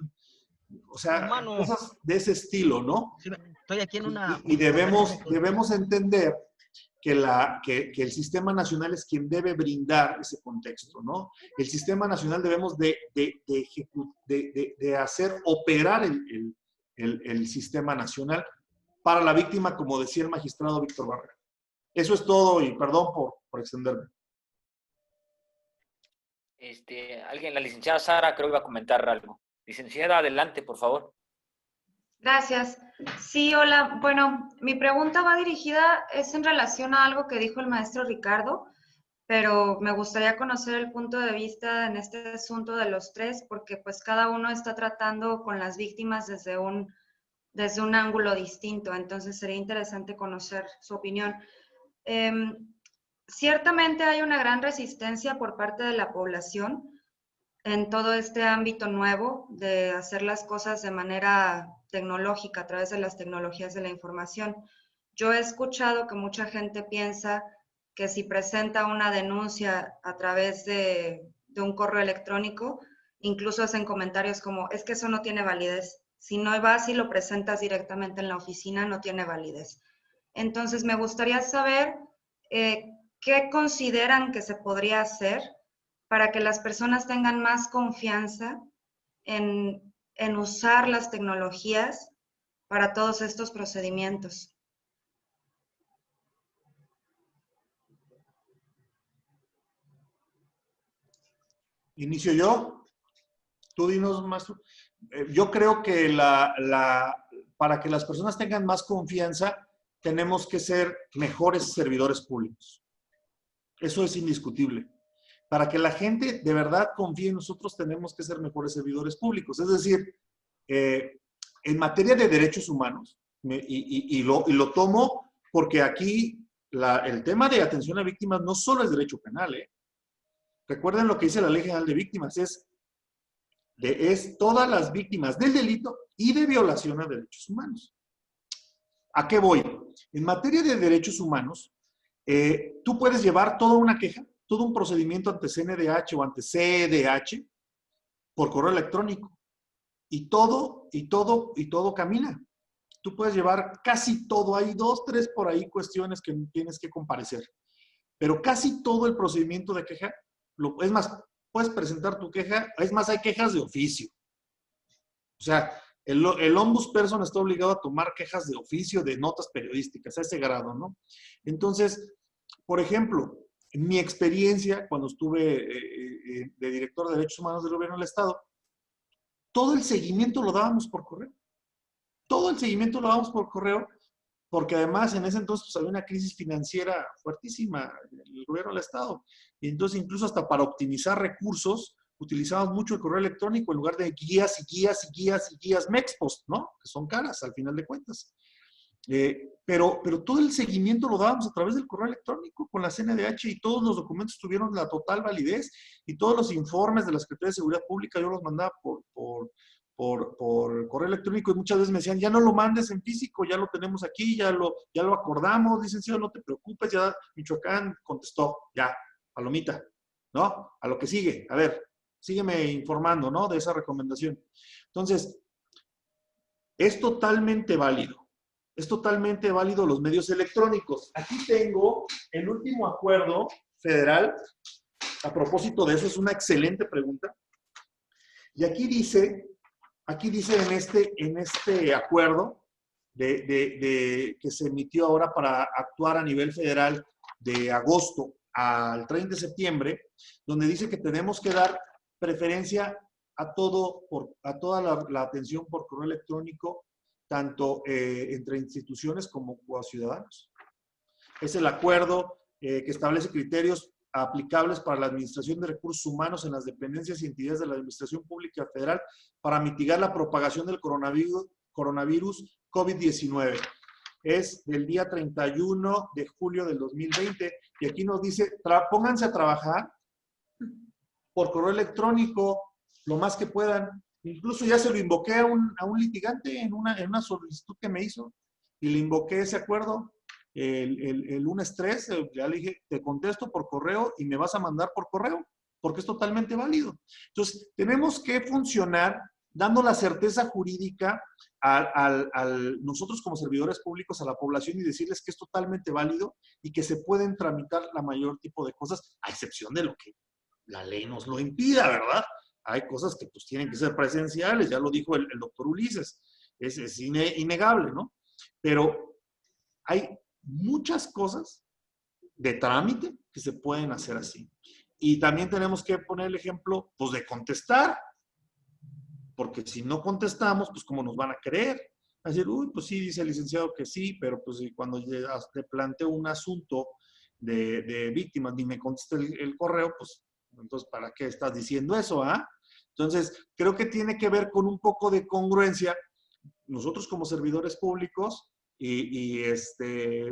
Speaker 3: o sea,
Speaker 6: Hermano,
Speaker 3: cosas de ese estilo, ¿no?
Speaker 6: sí, estoy aquí en una...
Speaker 3: Y debemos entender que el Sistema Nacional es quien debe brindar ese contexto, ¿no? El Sistema Nacional debemos de hacer operar el Sistema Nacional para la víctima, como decía el magistrado Víctor Barragán. Eso es todo y perdón por extenderme.
Speaker 1: Alguien, la licenciada Sara, creo que iba a comentar algo. Licenciada, adelante, por favor.
Speaker 4: Gracias. Sí, hola. Bueno, mi pregunta va dirigida, es en relación a algo que dijo el maestro Ricardo, pero me gustaría conocer el punto de vista en este asunto de los tres, porque pues cada uno está tratando con las víctimas desde un ángulo distinto, entonces sería interesante conocer su opinión. Ciertamente hay una gran resistencia por parte de la población en todo este ámbito nuevo de hacer las cosas de manera tecnológica, a través de las tecnologías de la información. Yo he escuchado que mucha gente piensa que si presenta una denuncia a través de un correo electrónico, incluso hacen comentarios como, es que eso no tiene validez. Si no vas y lo presentas directamente en la oficina, no tiene validez. Entonces, me gustaría saber qué consideran que se podría hacer para que las personas tengan más confianza en usar las tecnologías para todos estos procedimientos.
Speaker 3: ¿Inicio yo? Tú dinos, maestro. Yo creo que para que las personas tengan más confianza, tenemos que ser mejores servidores públicos. Eso es indiscutible. Para que la gente de verdad confíe en nosotros, tenemos que ser mejores servidores públicos. Es decir, en materia de derechos humanos, y lo tomo porque aquí el tema de atención a víctimas no solo es derecho penal, ¿eh? Recuerden lo que dice la Ley General de Víctimas, es todas las víctimas del delito y de violación a derechos humanos. ¿A qué voy? En materia de derechos humanos, tú puedes llevar toda una queja, todo un procedimiento ante CNDH o ante CEDH por correo electrónico. Y todo camina. Tú puedes llevar casi todo. Hay 2, 3 por ahí cuestiones que tienes que comparecer. Pero casi todo el procedimiento de queja, es más, puedes presentar tu queja. Es más, hay quejas de oficio. O sea, el ombudsperson está obligado a tomar quejas de oficio, de notas periodísticas, a ese grado, ¿no? Entonces, por ejemplo, en mi experiencia, cuando estuve de director de Derechos Humanos del Gobierno del Estado, todo el seguimiento lo dábamos por correo. Todo el seguimiento lo dábamos por correo porque además en ese entonces pues, había una crisis financiera fuertísima en el gobierno del Estado. Y entonces incluso hasta para optimizar recursos, utilizamos mucho el correo electrónico en lugar de guías y guías y guías y guías Mexpost, ¿no? Que son caras al final de cuentas. Pero todo el seguimiento lo dábamos a través del correo electrónico con la CNDH y todos los documentos tuvieron la total validez y todos los informes de la Secretaría de Seguridad Pública yo los mandaba por correo electrónico y muchas veces me decían, ya no lo mandes en físico, ya lo tenemos aquí, ya lo acordamos, licenciado, no te preocupes, ya Michoacán contestó, ya, palomita, ¿no? A lo que sigue, a ver, sígueme informando, ¿no? De esa recomendación. Entonces, es totalmente válido. Es totalmente válido los medios electrónicos. Aquí tengo el último acuerdo federal. A propósito de eso, es una excelente pregunta. Y aquí dice en este acuerdo que se emitió ahora para actuar a nivel federal de agosto al 30 de septiembre, donde dice que tenemos que dar preferencia a toda la atención por correo electrónico, tanto entre instituciones como a ciudadanos. Es el acuerdo que establece criterios aplicables para la administración de recursos humanos en las dependencias y entidades de la Administración Pública Federal para mitigar la propagación del coronavirus COVID-19. Es del día 31 de julio del 2020 y aquí nos dice, pónganse a trabajar por correo electrónico lo más que puedan. Incluso ya se lo invoqué a un litigante en una solicitud que me hizo y le invoqué ese acuerdo el lunes 3, ya le dije, te contesto por correo y me vas a mandar por correo, porque es totalmente válido. Entonces, tenemos que funcionar dando la certeza jurídica nosotros como servidores públicos a la población y decirles que es totalmente válido y que se pueden tramitar la mayor tipo de cosas, a excepción de lo que la ley nos lo impida, ¿verdad? Hay cosas que pues tienen que ser presenciales, ya lo dijo el doctor Ulises, es innegable, ¿no? Pero hay muchas cosas de trámite que se pueden hacer así. Y también tenemos que poner el ejemplo, pues, de contestar, porque si no contestamos, pues, ¿cómo nos van a creer? A decir, uy, pues sí, dice el licenciado que sí, pero pues cuando te planteo un asunto de víctimas, ni me contesta el correo, pues, entonces, ¿para qué estás diciendo eso, ah? Entonces, creo que tiene que ver con un poco de congruencia. Nosotros como servidores públicos,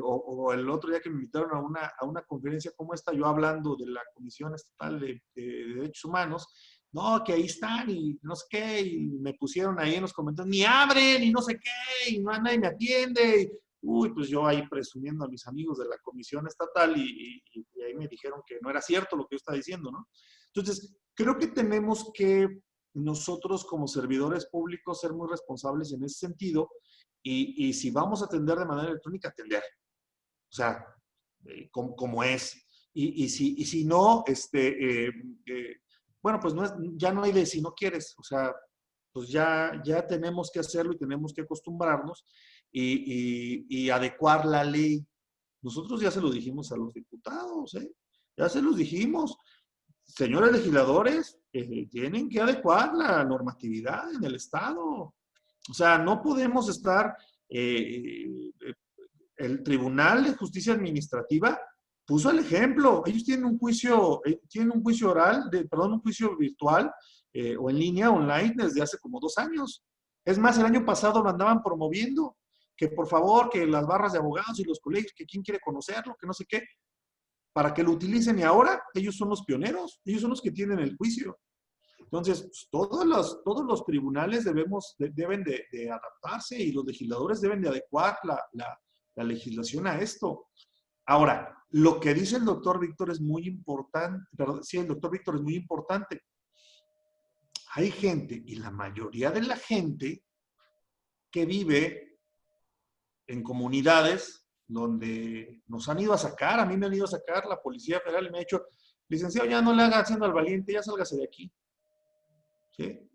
Speaker 3: o el otro día que me invitaron a una conferencia como esta, yo hablando de la Comisión Estatal de Derechos Humanos, no, que ahí están y no sé qué, y me pusieron ahí en los comentarios, ni abren y no sé qué, y no nadie me atiende. Uy, pues yo ahí presumiendo a mis amigos de la Comisión Estatal y ahí me dijeron que no era cierto lo que yo estaba diciendo, ¿no? Entonces, creo que tenemos que nosotros como servidores públicos ser muy responsables en ese sentido y si vamos a atender de manera electrónica, atender. O sea, como es. Y si no, bueno, pues ya no hay de si no quieres. O sea, pues ya tenemos que hacerlo y tenemos que acostumbrarnos y adecuar la ley. Nosotros ya se lo dijimos a los diputados, ¿eh? Ya se los dijimos. Señores legisladores, tienen que adecuar la normatividad en el Estado. O sea, no podemos estar, el Tribunal de Justicia Administrativa puso el ejemplo. Ellos tienen un juicio oral, un juicio virtual o en línea, online, desde hace como 2 años. Es más, el año pasado lo andaban promoviendo, que por favor, que las barras de abogados y los colegios, que quién quiere conocerlo, que no sé qué, para que lo utilicen y ahora ellos son los pioneros, ellos son los que tienen el juicio. Entonces, pues, todos los tribunales deben de adaptarse y los legisladores deben de adecuar la legislación a esto. Ahora, lo que dice el doctor Víctor es muy importante, perdón, sí, el doctor Víctor es muy importante. Hay gente, y la mayoría de la gente, que vive en comunidades donde nos han ido a sacar, a mí me han ido a sacar la Policía Federal y me ha dicho, licenciado, ya no le haga haciendo al valiente, ya sálgase de aquí. ¿Sí?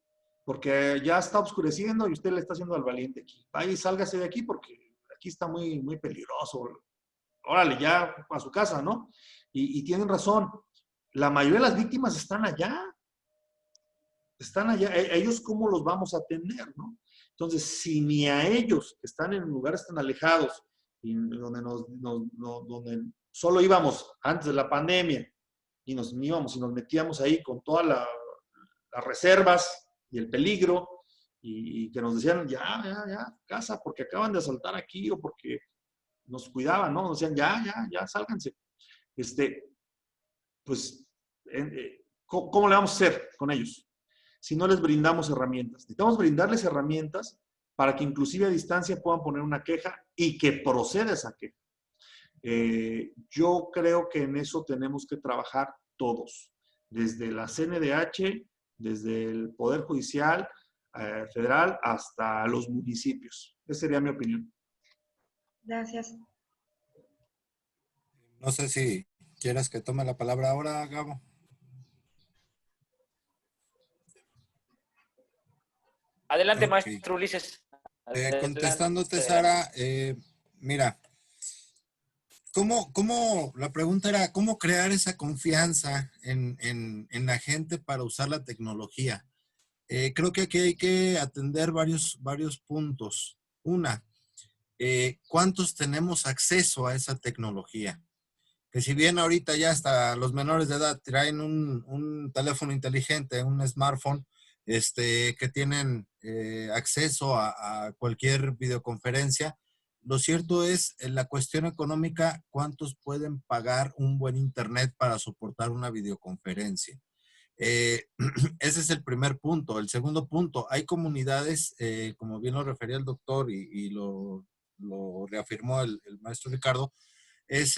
Speaker 3: Porque ya está oscureciendo y usted le está haciendo al valiente aquí. Vaya y sálgase de aquí porque aquí está muy, muy peligroso. Órale, ya a su casa, ¿no? Y tienen razón. La mayoría de las víctimas están allá. Están allá. Ellos, ¿cómo los vamos a atender, no? Entonces, si ni a ellos, que están en lugares tan alejados, y donde, donde solo íbamos antes de la pandemia y nos íbamos y nos metíamos ahí con todas las reservas y el peligro y que nos decían, ya, casa, porque acaban de asaltar aquí o porque nos cuidaban, ¿no? Nos decían, ya, sálganse. Pues, ¿cómo le vamos a hacer con ellos? Si no les brindamos herramientas. Necesitamos brindarles herramientas para que inclusive a distancia puedan poner una queja y que proceda esa queja. Yo creo que en eso tenemos que trabajar todos, desde la CNDH, desde el Poder Judicial Federal hasta los municipios. Esa sería mi opinión.
Speaker 4: Gracias.
Speaker 5: No sé si quieres que tome la palabra ahora, Gabo.
Speaker 1: Adelante,
Speaker 5: Okay.
Speaker 1: maestro Ulises. Adelante.
Speaker 5: Contestándote, Sara, mira, la pregunta era, ¿cómo crear esa confianza en la gente para usar la tecnología? Creo que aquí hay que atender varios puntos. Una, ¿cuántos tenemos acceso a esa tecnología? Que si bien ahorita ya hasta los menores de edad traen un teléfono inteligente, un smartphone, que tienen acceso a cualquier videoconferencia, lo cierto es, en la cuestión económica, ¿cuántos pueden pagar un buen internet para soportar una videoconferencia? Ese es el primer punto. El segundo punto, hay comunidades, como bien lo refería el doctor y lo reafirmó el maestro Ricardo, es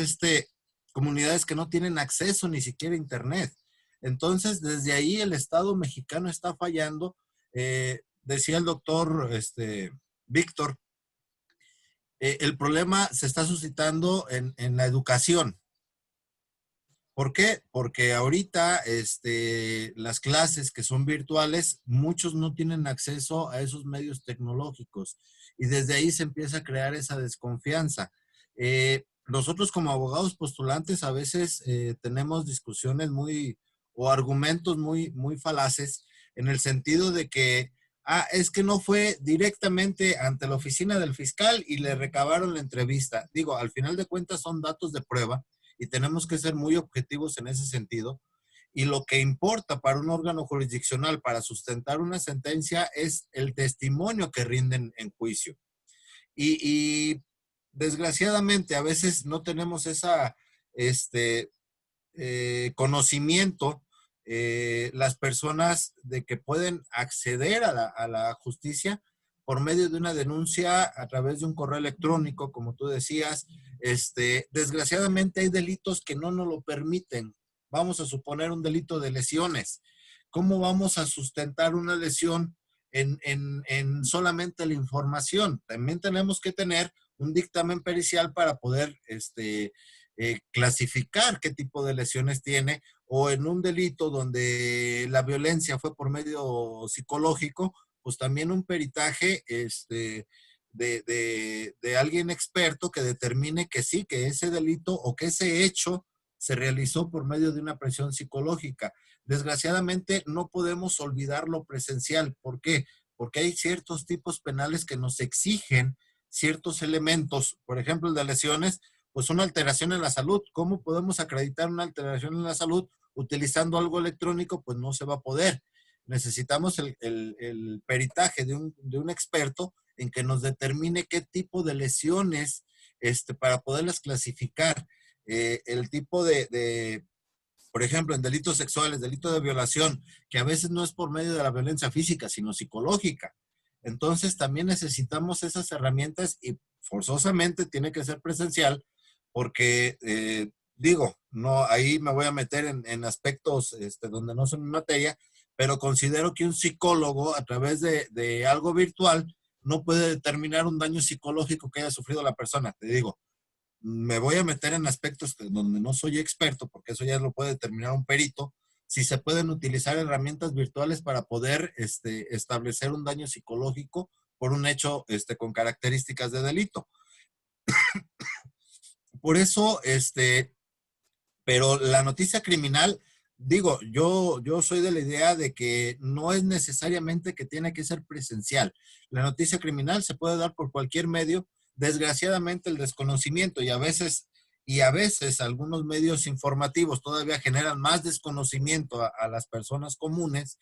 Speaker 5: comunidades que no tienen acceso ni siquiera a internet. Entonces, desde ahí el Estado mexicano está fallando. Decía el doctor Víctor, el problema se está suscitando en la educación. ¿Por qué? Porque ahorita las clases que son virtuales, muchos no tienen acceso a esos medios tecnológicos y desde ahí se empieza a crear esa desconfianza. Nosotros como abogados postulantes a veces tenemos discusiones o argumentos muy falaces en el sentido de que es que no fue directamente ante la oficina del fiscal y le recabaron la entrevista. Digo, al final de cuentas son datos de prueba y tenemos que ser muy objetivos en ese sentido. Y lo que importa para un órgano jurisdiccional para sustentar una sentencia es el testimonio que rinden en juicio. Y desgraciadamente a veces no tenemos esa conocimiento las personas de que pueden acceder a la justicia por medio de una denuncia a través de un correo electrónico, como tú decías. Desgraciadamente hay delitos que no nos lo permiten. Vamos a suponer un delito de lesiones. ¿Cómo vamos a sustentar una lesión en solamente la información? También tenemos que tener un dictamen pericial para poder clasificar qué tipo de lesiones tiene, o en un delito donde la violencia fue por medio psicológico, pues también un peritaje de alguien experto que determine que sí, que ese delito o que ese hecho se realizó por medio de una presión psicológica. Desgraciadamente no podemos olvidar lo presencial. ¿Por qué? Porque hay ciertos tipos penales que nos exigen ciertos elementos. Por ejemplo, el de lesiones, pues una alteración en la salud. ¿Cómo podemos acreditar una alteración en la salud utilizando algo electrónico? Pues no se va a poder. Necesitamos el peritaje de un experto en que nos determine qué tipo de lesiones para poderlas clasificar. El tipo por ejemplo, en delitos sexuales, delito de violación, que a veces no es por medio de la violencia física, sino psicológica. Entonces, también necesitamos esas herramientas y forzosamente tiene que ser presencial porque, no, ahí me voy a meter en aspectos donde no son mi materia, pero considero que un psicólogo a través de algo virtual no puede determinar un daño psicológico que haya sufrido la persona. Te digo, me voy a meter en aspectos donde no soy experto, porque eso ya lo puede determinar un perito, si se pueden utilizar herramientas virtuales para poder establecer un daño psicológico por un hecho con características de delito. Por eso, pero la noticia criminal, digo, yo soy de la idea de que no es necesariamente que tiene que ser presencial. La noticia criminal se puede dar por cualquier medio, desgraciadamente el desconocimiento y a veces algunos medios informativos todavía generan más desconocimiento a las personas comunes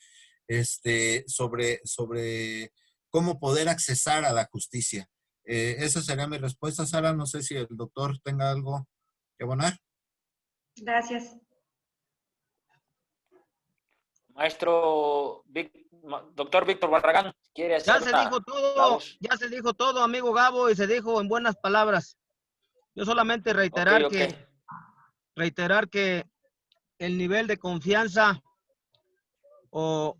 Speaker 5: sobre cómo poder accesar a la justicia. Esa sería mi respuesta, Sara. No sé si el doctor tenga algo que abonar.
Speaker 4: Gracias.
Speaker 1: Maestro, doctor Víctor Barragán, ¿quiere hacer la voz?
Speaker 6: Ya se dijo todo, amigo Gabo, y se dijo en buenas palabras. Yo solamente reiterar que el nivel de confianza o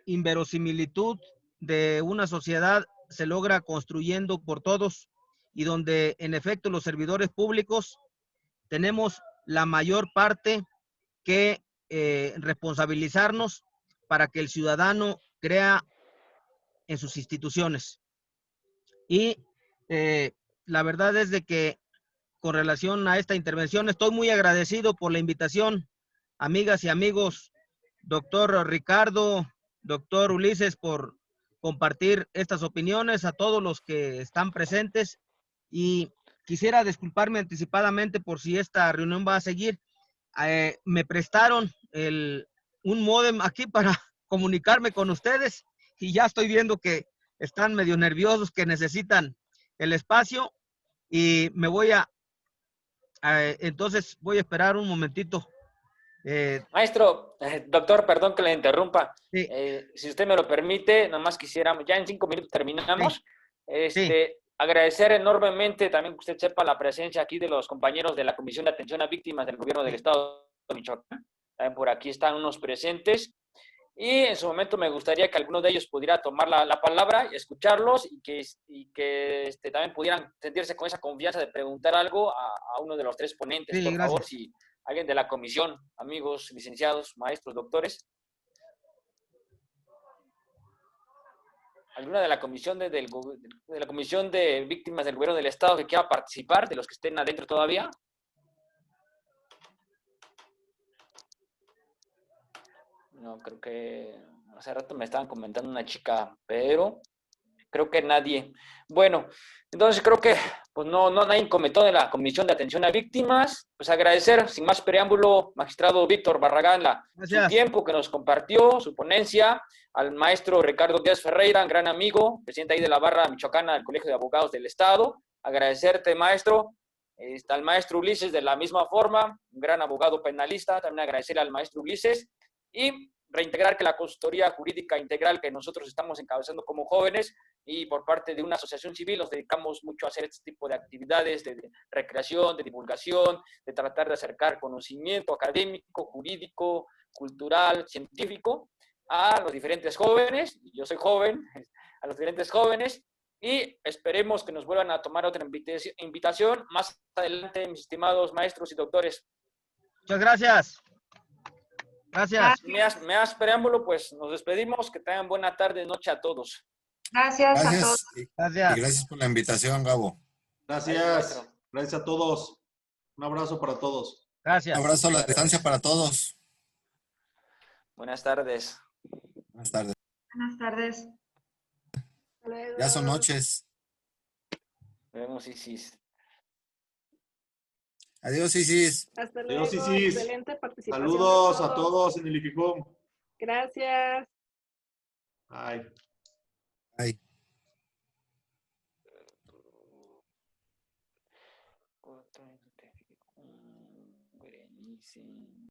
Speaker 6: inverosimilitud de una sociedad se logra construyendo por todos y donde en efecto los servidores públicos tenemos la mayor parte que responsabilizarnos para que el ciudadano crea en sus instituciones. Y la verdad es de que con relación a esta intervención estoy muy agradecido por la invitación, amigas y amigos, doctor Ricardo, doctor Ulises, por compartir estas opiniones, a todos los que están presentes, y quisiera disculparme anticipadamente por si esta reunión va a seguir. Me prestaron un módem aquí para comunicarme con ustedes y ya estoy viendo que están medio nerviosos, que necesitan el espacio, y me voy entonces voy a esperar un momentito.
Speaker 1: Maestro, doctor, perdón que le interrumpa.
Speaker 6: Sí.
Speaker 1: Si usted me lo permite, nada más quisiéramos, ya en 5 minutos terminamos.
Speaker 6: Sí.
Speaker 1: Agradecer enormemente también que usted sepa la presencia aquí de los compañeros de la Comisión de Atención a Víctimas del Gobierno del Estado de Michoacán. También por aquí están unos presentes. Y en su momento me gustaría que alguno de ellos pudiera tomar la palabra, escucharlos y que también pudieran sentirse con esa confianza de preguntar algo a uno de los tres ponentes.
Speaker 6: Sí,
Speaker 1: por
Speaker 6: gracias.
Speaker 1: favor, si alguien de la comisión, amigos, licenciados, maestros, doctores, alguna de la comisión de la Comisión de Víctimas del Gobierno del Estado que quiera participar, de los que estén adentro todavía. No, creo que hace rato me estaban comentando una chica, pero creo que nadie. Bueno, entonces creo que pues no nadie comentó de la Comisión de Atención a Víctimas. Pues agradecer, sin más preámbulo, magistrado Víctor Barragán, su tiempo que nos compartió, su ponencia, al maestro Ricardo Díaz Ferreira, un gran amigo, presidente ahí de la barra michoacana del Colegio de Abogados del Estado. Agradecerte, maestro. Al maestro Ulises de la misma forma, un gran abogado penalista. También agradecer al maestro Ulises. Y reintegrar que la consultoría jurídica integral que nosotros estamos encabezando como jóvenes y por parte de una asociación civil nos dedicamos mucho a hacer este tipo de actividades de recreación, de divulgación, de tratar de acercar conocimiento académico, jurídico, cultural, científico a los diferentes jóvenes. Yo soy joven, a los diferentes jóvenes, y esperemos que nos vuelvan a tomar otra invitación más adelante, mis estimados maestros y doctores.
Speaker 6: Muchas gracias. Gracias.
Speaker 1: Me das preámbulo, pues nos despedimos. Que tengan buena tarde, noche a todos.
Speaker 4: Gracias a todos.
Speaker 6: Gracias.
Speaker 5: Y gracias por la invitación, Gabo.
Speaker 3: Gracias. Gracias a todos. Un abrazo para todos.
Speaker 6: Gracias.
Speaker 5: Un abrazo a la distancia para todos.
Speaker 1: Buenas tardes.
Speaker 5: Buenas tardes.
Speaker 4: Buenas tardes.
Speaker 5: Ya son noches.
Speaker 1: Nos vemos, Isis.
Speaker 5: Adiós, Isis.
Speaker 2: Hasta luego.
Speaker 3: Adiós, Isis.
Speaker 2: Excelente participación.
Speaker 3: Saludos a todos en el IFICOM.
Speaker 2: Gracias.
Speaker 3: Bye.
Speaker 5: Bye.
Speaker 1: Buenísimo.